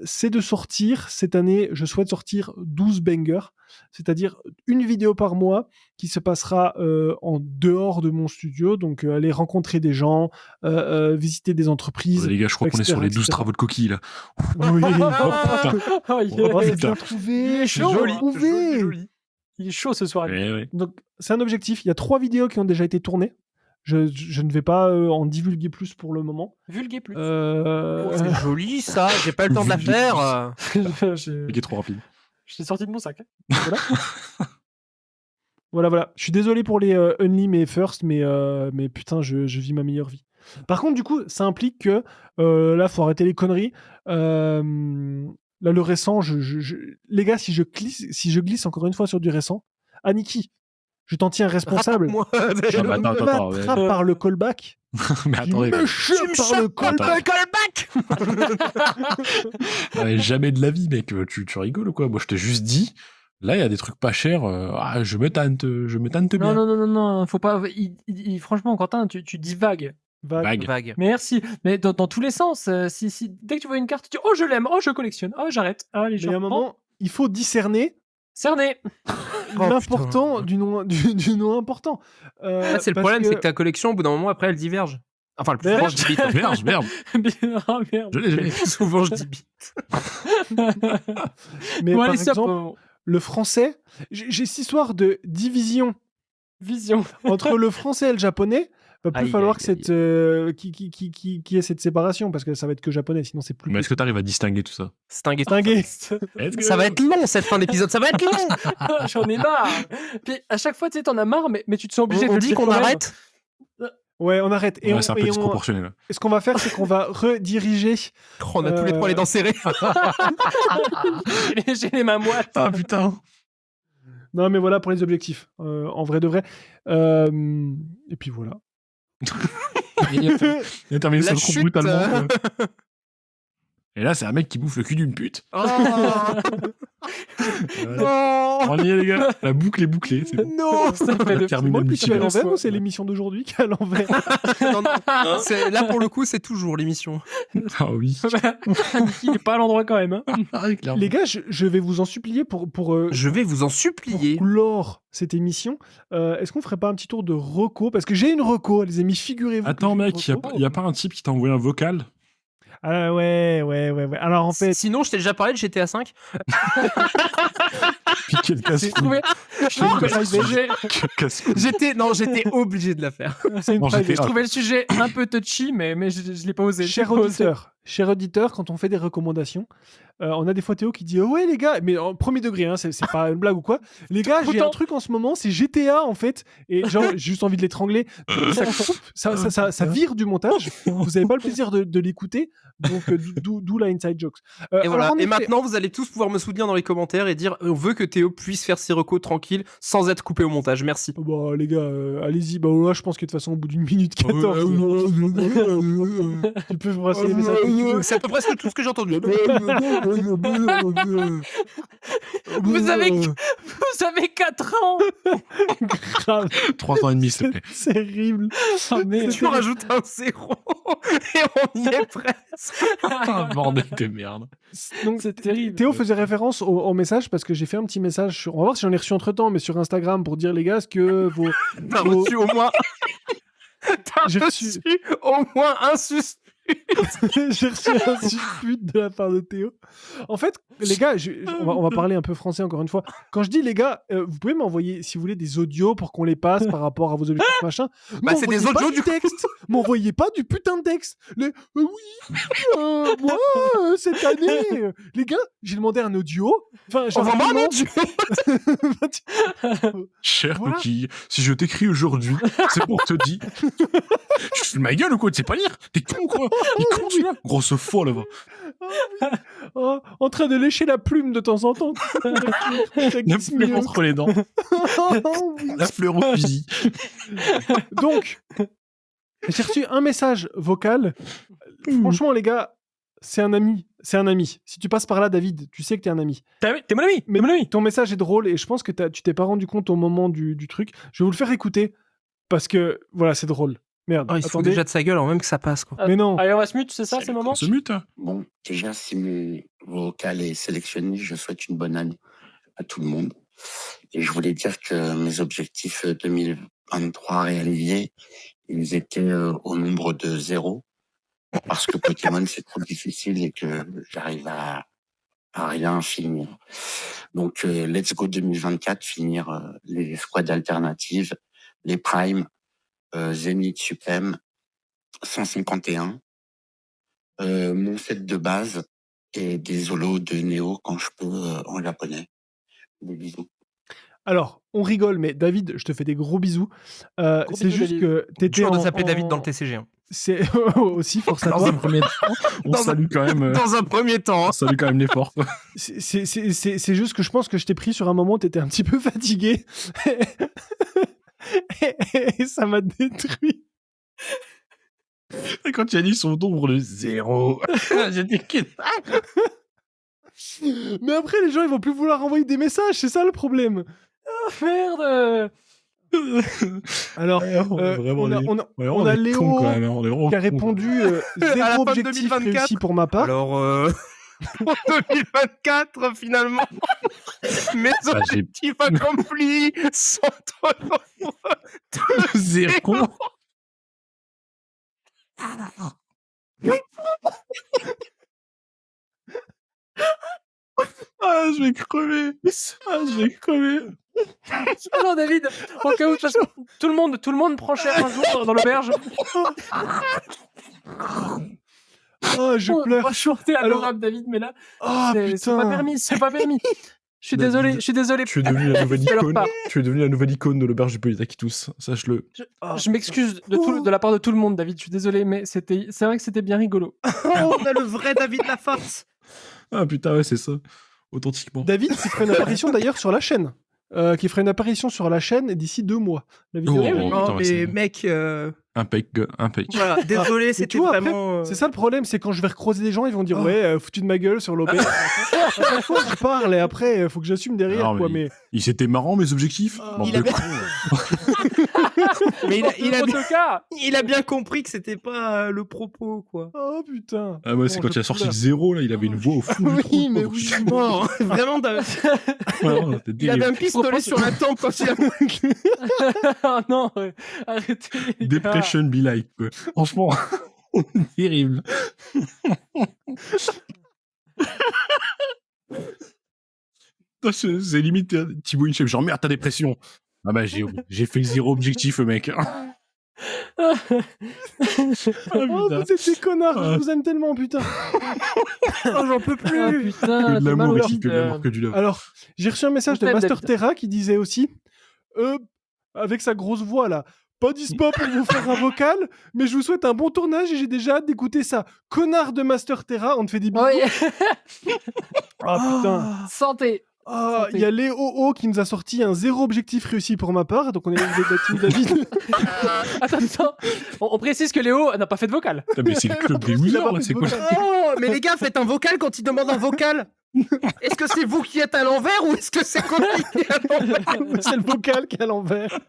C'est de sortir, cette année, je souhaite sortir 12 bangers, c'est-à-dire une vidéo par mois qui se passera en dehors de mon studio, donc aller rencontrer des gens, visiter des entreprises. Les gars, je crois qu'on est sur les 12 travaux de coquilles, là. Oui. Oh, yeah. Oh, c'est putain. bien trouvé, c'est chaud, bien trouvé. Il est chaud ce soir. Ouais. Donc, c'est un objectif. Il y a 3 vidéos qui ont déjà été tournées. Je ne vais pas en divulguer plus pour le moment. Vulguer plus. Oh, c'est joli ça, j'ai pas eu le temps de la faire. J'ai Il est trop rapide. sorti de mon sac. Hein. Voilà. Je suis désolé pour les Unlim et First, mais putain, je vis ma meilleure vie. Par contre, du coup, ça implique que là, faut arrêter les conneries. Là, le récent, les gars, si je glisse encore une fois sur du récent, Aniki, je t'en tiens responsable. Moi. Je Ah bah, me attends, m'attrape par le callback. Mais Je attendez, me chope par le callback. jamais de la vie, mec. Tu rigoles ou quoi? Moi, je t'ai juste dit, là, il y a des trucs pas chers. Je me tente bien. Non, faut pas. Franchement, Quentin, tu divagues. Vague. Mais merci. Mais dans tous les sens. Dès que tu vois une carte, tu dis oh je l'aime, oh je collectionne, oh j'arrête. Ah les Mais à un gens. moment, il faut discerner Cerné. l'important du nom important. C'est le parce problème, c'est que ta collection, au bout d'un moment, après, elle diverge. Enfin, le plus souvent, je dis bite. Merde. Oh merde. Je l'ai. Souvent, je dis bite. Mais Bon, par allez, stop. exemple, le français, j'ai cette histoire de division Vision. entre le français et le japonais. Va plus Aïe, falloir aïe, que qui ait cette séparation, parce que ça va être que japonais, sinon c'est plus Mais est-ce que t'arrives à distinguer tout ça? Stingué. distingué. Ça va être long, cette fin d'épisode. Ça va être long. J'en ai marre. Puis à chaque fois, tu sais, t'en as marre, mais tu te sens obligé de On le dit dire qu'on quand même. arrête. Ouais, on arrête. Et Ouais, c'est un peu disproportionné, là. ce qu'on va faire, c'est qu'on va rediriger. On a tous les trois les dents serrées. J'ai les mains moites. Ah, putain. Non, mais voilà pour les objectifs. En vrai de vrai. Et puis voilà. Il a terminé La ça trop chute. brutalement. quoi. Et là, c'est un mec qui bouffe le cul d'une pute. Oh. On y est, les gars. La boucle est bouclée. C'est bon. Non. Ça fait On a le- terminé Moi le qui suis à multivers. l'envers ou c'est l'émission d'aujourd'hui qui est à l'envers? Non, non. Là, pour le coup, c'est toujours l'émission. Ah oui. Niki, il est pas à l'endroit quand même. Hein. Les gars, je vais vous en supplier pour Je vais vous en supplier. clore cette émission. Est-ce qu'on ferait pas un petit tour de reco? Parce que j'ai une reco, les amis, figurez-vous. que Attends, j'ai une mec, reco. y a pas un type qui t'a envoyé un vocal? Ah ouais. Alors en fait, Sinon, je t'ai déjà parlé de GTA 5. Piqué le J'ai casse-cou. trouvé. J'étais obligé de la faire. c'est une Non, private. j'étais- Je trouvais le sujet un peu touchy, mais je l'ai pas osé. Cher auditeur, quand on fait des recommandations, on a des fois Théo qui dit ouais les gars, mais en premier degré, hein, c'est pas une blague ou quoi. Les gars, j'ai un truc en ce moment, c'est GTA en fait, et genre j'ai juste envie de l'étrangler. Ça coupe, ça vire du montage. Vous avez pas le plaisir de l'écouter, donc d'où la inside jokes. Et voilà. alors, en Et effet, maintenant, vous allez tous pouvoir me soutenir dans les commentaires et dire on veut que Théo puisse faire ses recos tranquille sans être coupé au montage. Merci. Bah les gars, allez-y. Bah là, je pense que de toute façon, au bout d'une minute 14, tu peux brasser les messages. C'est à peu près tout ce que j'ai entendu. Vous avez 4 ans. Grave, 3 ans et demi, s'il te plaît. c'est terrible. Oh, mais Tu rajoutes un 0 et on y est presque. Ah, bordel de merde. Donc c'est terrible. Théo faisait référence au message parce que j'ai fait un petit message sur. On va voir si j'en ai reçu entre temps, mais sur Instagram pour dire les gars, est-ce que vos. T'as reçu au moins. J'ai T'as reçu- reçu au moins un sus. J'ai reçu un suspute de la part de Théo. En fait, les gars, on va parler un peu français encore une fois. Quand je dis les gars, vous pouvez m'envoyer, si vous voulez, des audios pour qu'on les passe par rapport à vos objectifs machin. Bah, c'est des M'envoyez pas audios, du du coup. texte. M'envoyez pas du putain de texte. Oui, moi, cette année, les gars, j'ai demandé un audio. Enfin, genre, Envoie-moi un vraiment- audio. Cher Voilà. coquille, si je t'écris aujourd'hui, c'est pour te dire. Je fais ma gueule ou quoi? Tu sais pas lire? T'es con quoi? Il est con celui-là? Grosse folle là-bas. Oh, en train de lécher la plume de temps en temps. La fleur entre les dents. La fleur au fusil. Donc, j'ai reçu un message vocal. Franchement, les gars, c'est un ami. C'est un ami. Si tu passes par là, David, tu sais que t'es un ami. T'es mon ami. Mais T'es mon ami. ton message est drôle et je pense que tu t'es pas rendu compte au moment du truc. Je vais vous le faire écouter parce que, voilà, c'est drôle. Merde, Oh, il se fout attendez. déjà de sa gueule avant même que ça passe, quoi. Mais non. Allez, on va se mute, c'est ça, c'est le moment. On se mute, hein. Bon, déjà, si mon vocal est sélectionné, je souhaite une bonne année à tout le monde. Et je voulais dire que mes objectifs 2023 réalisés, ils étaient au nombre de 0. Parce que Pokémon, c'est trop difficile et que j'arrive à rien finir. Donc, let's go 2024, finir les squads alternatives, les primes, Zénith Suprême, 151. Mon set de base et des holos de Néo quand je peux en japonais. Des bisous. Alors, on rigole, mais David, je te fais des gros bisous. C'est bisous, juste David. que t'étais Toujours de en- s'appeler en- David dans le TCG. hein. C'est aussi force à Dans toi. un premier temps, on Dans un- salue quand même. Dans un premier temps. On salue quand même l'effort. C'est juste que je pense que je t'ai pris sur un moment où t'étais un petit peu fatigué. Et ça m'a détruit. Et quand tu as dit son nombre de 0, j'ai dit qu'il. Mais après, les gens, ils vont plus vouloir envoyer des messages, c'est ça le problème. Merde. Alors, Vraiment, on a, les- on a- Ouais, on a est Léo cons, quand même, hein. On est vraiment qui a cons, répondu À la zéro fin de objectif 2024. réussi pour ma part. Alors, pour 2024, finalement, mes Bah, j'ai- objectifs accomplis sont au nombre de 0. Ah, je vais crever. Ah, je vais crever. Alors David, au cas où, de toute façon, tout le monde prend cher un jour dans l'auberge. Oh, je On pleure. va chanter à Alors- l'oracle, David, mais là, Ah, c'est pas putain. permis, c'est pas permis. Je suis David, désolé, je suis désolé. Tu es devenu la nouvelle Je leur icône. parle. Tu es devenu la nouvelle icône de l'auberge du Polytaquitus. Sache-le. Je m'excuse de la part de tout le monde, David. Je suis désolé, mais c'est vrai que c'était bien rigolo. Oh, on a le vrai David Laforce. Ah putain, ouais, c'est ça. Authentiquement. David qui ferait une apparition d'ailleurs sur la chaîne. Qui ferait une apparition sur la chaîne d'ici 2 mois. La vidéo. Oh, oui. putain, Non, ouais, mais c'est- mec, Impec. Voilà, désolé, Mais c'était tu vois, après, vraiment. c'est ça le problème, c'est quand je vais recroiser des gens, ils vont dire ouais, foutu de ma gueule sur l'OBS. À chaque fois, je parle et après, faut que j'assume derrière, Non, quoi. mais Mais C'était marrant mes objectifs. Bande il de avait- cons. Mais En tout cas, il a bien compris que c'était pas le propos, quoi. oh putain. Ah ouais, c'est Bon, quand je il a sorti peux le là. 0, là, il avait une voix au fond du trou. Oui, mais Donc, oui. je- Mort. Vraiment, Ouais, non, c'était il avait un terrible. pistolet sur la tempe quand il a. ah non, arrêtez les gars. Depression be like, quoi. Franchement, terrible. Putain, c'est limite Thibaut Inchep, genre merde, ta dépression. Ah bah j'ai fait le 0 objectif, mec. Oh, putain. vous êtes des connards, Ah. je vous aime tellement, putain. Oh, j'en peux Ah plus. putain, Que de t'es l'amour mal ici, que de l'amour, que du love. Alors, j'ai reçu un message On de t'aime, Master David. Terra qui disait aussi, avec sa grosse voix là, pas dispo pour vous faire un vocal, mais je vous souhaite un bon tournage et j'ai déjà hâte d'écouter ça. Connard de Master Terra, on te fait des bisous. Oui. Ah putain. Santé. Ah, santé. il y a Léo O qui nous a sorti un 0 objectif réussi pour ma part, donc on est de la team David. Attends. On précise que Léo n'a pas fait de vocal. Putain, mais c'est le club des Il a losers, pas là, fait c'est de quoi vocal. Oh, mais les gars, faites un vocal quand il demande un vocal. Est-ce que c'est vous qui êtes à l'envers ou est-ce que c'est compliqué à l'envers? C'est le vocal qui est à l'envers.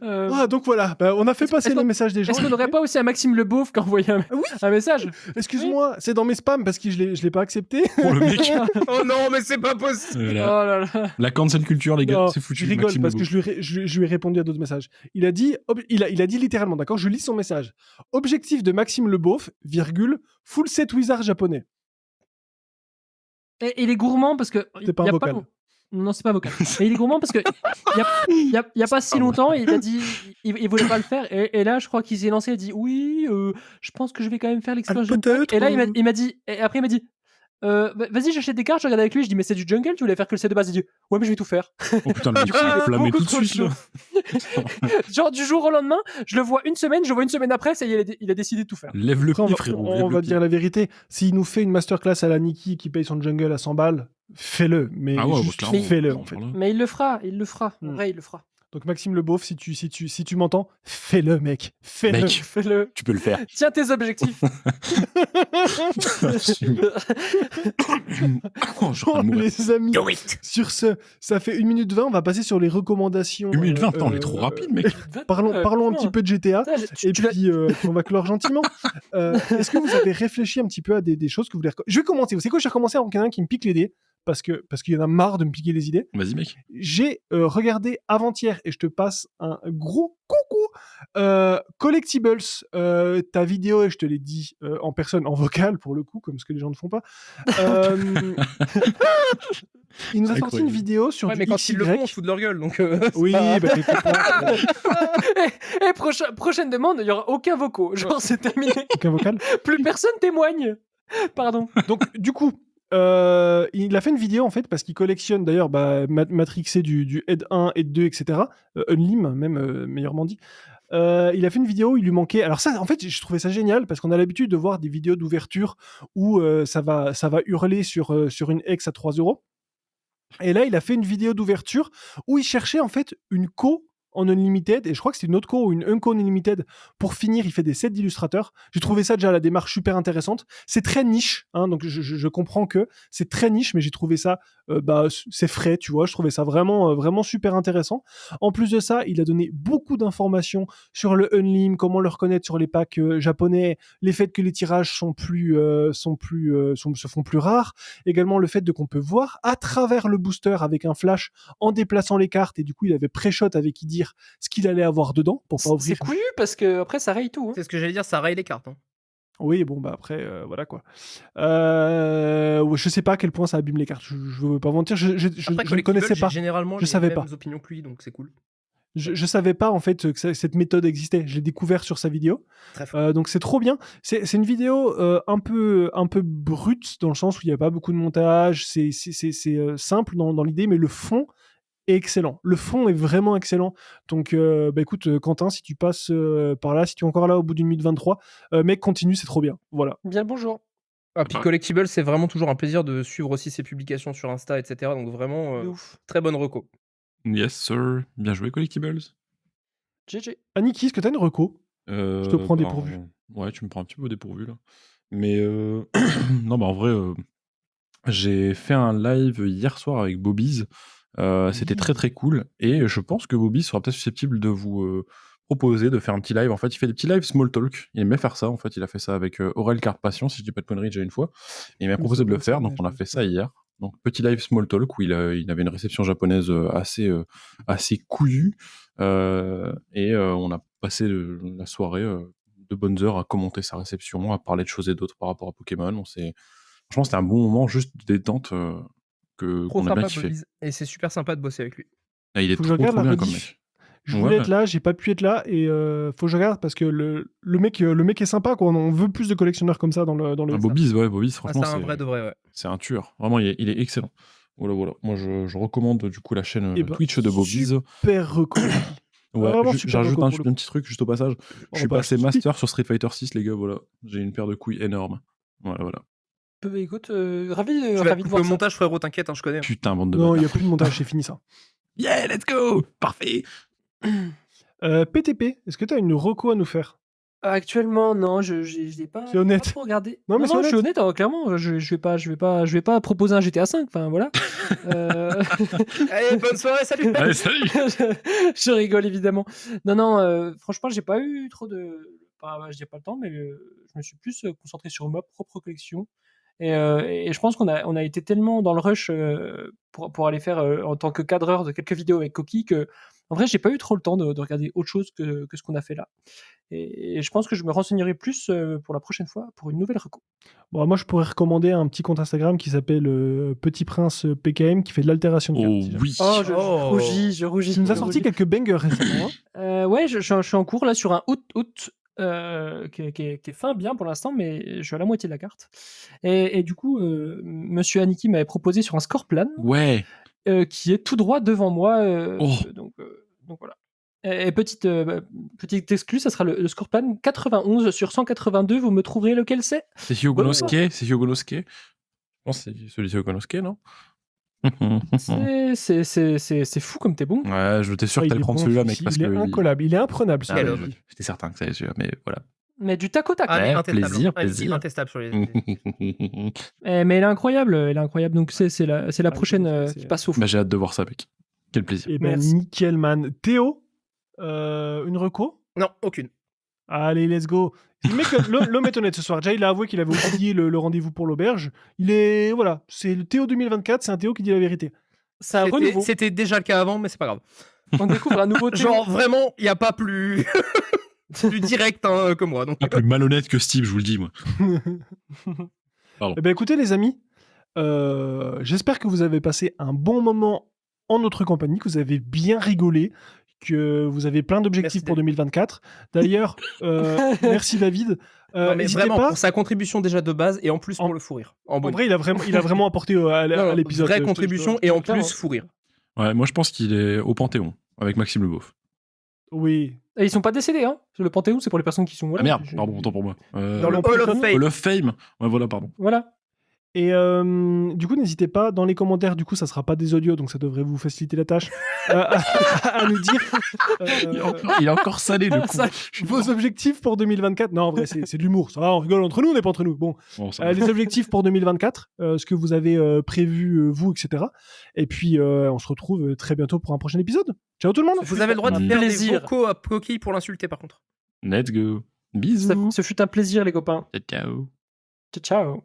Euh, Ah, donc voilà, bah, on a fait passer est-ce les qu'on- messages des gens. Est-ce qu'on n'aurait pas aussi un Maxime Le Beauf qui a envoyé un message? Excuse-moi, c'est dans mes spams parce que je l'ai pas accepté. pour le mec? Oh non, mais c'est pas possible. Oh La, là là. la cancel culture, les gars, Non, c'est foutu. je rigole Maxime parce Lebeau. que je lui ai répondu à d'autres messages. Il a dit, il a dit littéralement, d'accord, je lis son message. Objectif de Maxime Lebeauf, virgule, full set wizard japonais. Et il est gourmand parce que. C'est pas il y un a vocal. Non, c'est pas vocal. Mais il est gourmand parce que il y a pas si longtemps, il a dit il voulait pas le faire et là je crois qu'il s'est lancé, il a dit oui, je pense que je vais quand même faire l'explosion. peut-être, Et là il m'a dit et après il m'a dit vas-y j'achète des cartes, je regarde avec lui, je dis mais c'est du jungle, tu voulais faire que le set de base, il dit ouais mais je vais tout faire. Oh putain, mais il Du coup, s'est il a enflammé beaucoup tout de trop suite, là. Genre du jour au lendemain, je le vois une semaine, je le vois une semaine après, ça y est, il a décidé de tout faire. Lève le Après, pied, frérot. on va dire la vérité. S'il nous fait une masterclass à la Nikki qui paye son jungle à 100 balles, fais-le. Mais Ah ouais, juste clairement. fais-le en fait. Voilà. Mais il le fera. En Mm. vrai, il le fera. Donc Maxime Lebeauf, si tu m'entends, fais-le mec. Fais-le. Mec. Fais-le. Tu peux le faire. Tiens tes objectifs. Oh, je suis en train Bon, de mourir. les amis, Do it. sur ce, ça fait 1 minute 20, on va passer sur les recommandations. 1 minute 20, putain, on est trop rapide, mec. Parlons un petit peu de GTA. Ça, Et tu l'as- puis, on va clore gentiment. Est-ce que vous avez réfléchi un petit peu à des choses que vous voulez... Je vais commencer. Vous savez quoi? Je vais recommencer avant qu'il y en ait un qui me pique les dés. Parce qu'il y en a marre de me piquer les idées. Vas-y, mec. J'ai regardé avant-hier, et je te passe un gros coucou, Collectibles, ta vidéo, et je te l'ai dit en personne, en vocal pour le coup, comme ce que les gens ne font pas. Il nous a sorti Incroyable. une vidéo sur Ouais, du mais quand XY. ils le font, on se fout de leur gueule. Donc, Oui, bah, quelque part, Et prochaine demande, il y aura aucun vocaux. Genre c'est terminé. aucun vocal. Plus personne témoigne. Pardon. Donc, du coup, il a fait une vidéo en fait parce qu'il collectionne d'ailleurs Matrixé du Head 1, Head 2, etc. Unlim, même meilleurement dit. Il a fait une vidéo où il lui manquait. Alors, ça, en fait, je trouvais ça génial parce qu'on a l'habitude de voir des vidéos d'ouverture où ça va hurler sur une X à 3 €. Et là, il a fait une vidéo d'ouverture où il cherchait en fait une co en Unlimited, et je crois que c'est une autre co ou une Unco Unlimited. Pour finir, il fait des sets d'illustrateurs. J'ai trouvé ça déjà la démarche super intéressante. C'est très niche, hein, donc je comprends que c'est très niche, mais j'ai trouvé ça, c'est frais, tu vois. Je trouvais ça vraiment, vraiment super intéressant. En plus de ça, il a donné beaucoup d'informations sur le Unlim, comment le reconnaître sur les packs japonais, les faits que les tirages se font plus rares. Également le fait qu'on peut voir à travers le booster avec un flash en déplaçant les cartes, et du coup il avait pré-shot avec qui dire ce qu'il allait avoir dedans pour pas C'est ouvrir. couillu parce que après ça raye tout. Hein. c'est ce que j'allais dire, ça raye les cartes. Hein. Oui, bon bah après voilà quoi. Je sais pas à quel point ça abîme les cartes. Je veux pas mentir, je Après, ne connaissais pas. Généralement, Je savais les mêmes pas. opinions que lui, donc c'est cool. Je savais pas en fait que cette méthode existait. Je l'ai découvert sur sa vidéo. Très fort. Donc c'est trop bien. C'est une vidéo un peu brute dans le sens où il y a pas beaucoup de montage. C'est simple dans l'idée, mais le fond est excellent. Le fond est vraiment excellent. Donc écoute Quentin, si tu passes par là, si tu es encore là au bout d'une minute 23, mec continue, c'est trop bien. Voilà. Bien le bonjour. Ah, puis Collectible, c'est vraiment toujours un plaisir de suivre aussi ses publications sur Insta, etc. Donc vraiment, De ouf. très bonne reco. Yes, sir. Bien joué, Collectibles. GG. Aniki, est-ce que t'as une reco? Je te prends dépourvu. Ouais, tu me prends un petit peu dépourvu là. Mais non, bah en vrai, j'ai fait un live hier soir avec Bobby's. C'était très très cool. Et je pense que Bobby sera peut-être susceptible de vous proposer de faire un petit live. En fait, il fait des petits lives small talk. Il aimait faire ça. En fait, il a fait ça avec Aurel Carte Passion, si je dis pas de conneries, déjà une fois. Et il m'a Il me proposé de le semble faire, ça, donc ouais, on a je fait me ça hier. Donc petit live small talk où il avait une réception japonaise assez couillue. On a passé la soirée de bonnes heures à commenter sa réception, à parler de choses et d'autres par rapport à Pokémon. Franchement, c'était un bon moment juste de détente Trop qu'on a bien sympa, kiffé. Bobby's. Et c'est super sympa de bosser avec lui. Ah, il est Faut que je trop regarde trop la bien comme rediff. mec. Je voulais Ouais. être là, j'ai pas pu être là, et faut que je regarde parce que le mec est sympa, quoi. On veut plus de collectionneurs comme ça dans le. Ah, Bobby's, Ah, franchement, c'est un vrai de vrai, ouais. c'est un tueur. Vraiment, il est excellent. Voilà. Moi, je recommande du coup la chaîne Eh ben, Twitch de Bobby's. Super reco. Ouais, vraiment super j'ajoute reco un pour le coup. petit truc juste au passage. Je suis bah, passé je t'en prie. master sur Street Fighter 6, les gars, voilà. J'ai une paire de couilles énorme. Voilà. Écoute, Tu vas ravi te de couper voir au ça. montage, frérot, t'inquiète, hein, je connais. Putain, bande de Non, il bâtards. y a plus de montage, c'est fini ça. Yeah, let's go. Parfait. PTP, est-ce que t'as une reco à nous faire? Actuellement, non, je l'ai pas, C'est honnête. pas trop regardé. Non, mais c'est je suis honnête. honnête, hein, clairement. Je vais pas proposer un GTA 5. Enfin, voilà. Allez, bonne soirée, salut. Allez, salut. Je rigole évidemment. Non, franchement, j'ai pas eu trop de. J'ai pas le temps, mais je me suis plus concentré sur ma propre collection. Et je pense qu'on a été tellement dans le rush pour aller faire en tant que cadreur de quelques vidéos avec Koki que, en vrai, j'ai pas eu trop le temps de regarder autre chose que ce qu'on a fait là. Et je pense que je me renseignerai plus pour la prochaine fois pour une nouvelle reco. Bon, moi, je pourrais recommander un petit compte Instagram qui s'appelle Petit Prince PKM qui fait de l'altération de cartes. Oh si jamais. oui. Oh, je Oh. rougis, je rougis. Tu nous as je sorti rougis. quelques bangers récemment. Hein. Ouais, je suis en cours là sur un août qui est fin bien pour l'instant, mais je suis à la moitié de la carte. Et du coup, Monsieur Aniki m'avait proposé sur un score plan Ouais. qui est tout droit devant moi. Oh. Donc voilà. Et petite exclus, ça sera le score plan 91 sur 182. Vous me trouverez lequel c'est. C'est Hyogonosuke. C'est Hyogonosuke. Je pense que c'est celui de Hyogonosuke, non? C'est fou comme t'es bon. Ouais, je t'ai sûr Ouais, que il t'allais est prendre bon, celui-là, mec, celui-ci, parce il est que. incollable, il est imprenable. Ah, Quel ouais, homme. j'étais certain que ça allait celui-là, mais voilà. Mais du tac au tac. Ouais, Intestable. plaisir. Intestable sur les. Mais elle est incroyable, Donc c'est la prochaine c'est- qui passe au fond. Bah, j'ai hâte de voir ça, mec. Quel plaisir. Eh ben, Merci. nickel, man. Théo, une reco? Non, aucune. Allez, let's go. Le mec, l'homme est honnête ce soir. Déjà, il a avoué qu'il avait oublié le rendez-vous pour l'auberge. Voilà, c'est le Théo 2024, c'est un Théo qui dit la vérité. C'est un renouveau. C'était déjà le cas avant, mais c'est pas grave. On découvre un nouveau Théo. Genre, vraiment, il n'y a pas plus. plus direct hein, que moi. Donc... Pas plus malhonnête que Steve, je vous le dis, moi. Pardon. Eh ben, écoutez, les amis, j'espère que vous avez passé un bon moment en notre compagnie, que vous avez bien rigolé, que vous avez plein d'objectifs Merci, pour David. 2024. D'ailleurs, merci David. non, mais N'hésitez vraiment, pas. pour sa contribution déjà de base et en plus pour le fou rire. En En vrai, il a vraiment apporté à non, l'épisode. vraie Je te- contribution je te- et en clairement. plus fou rire. Ouais, moi, je pense qu'il est au Panthéon, avec Maxime Le Beauf. Oui. Et ils sont pas décédés, hein. Le Panthéon, c'est pour les personnes qui sont. Voilà, Ah merde, pardon, autant pour moi. Dans le non, Hall of personne- Fame. Hall of Fame. Ouais, voilà, pardon. Voilà. Et du coup, n'hésitez pas dans les commentaires. Du coup, ça sera pas des audios, donc ça devrait vous faciliter la tâche. À nous dire Il est encore salé, le coup. Ça- vos objectifs pour 2024. Non, en vrai, c'est de l'humour. Ça va, on rigole entre nous, on n'est pas entre nous. Bon, Bon, ça va. les objectifs pour 2024, ce que vous avez prévu, vous, etc. Et puis, on se retrouve très bientôt pour un prochain épisode. Ciao tout le monde. Vous avez le droit de Un faire des plaisir. vocaux à Coquille pour l'insulter par contre. Let's go. Bisous. Ce fut un plaisir, les copains. Ciao. Ciao.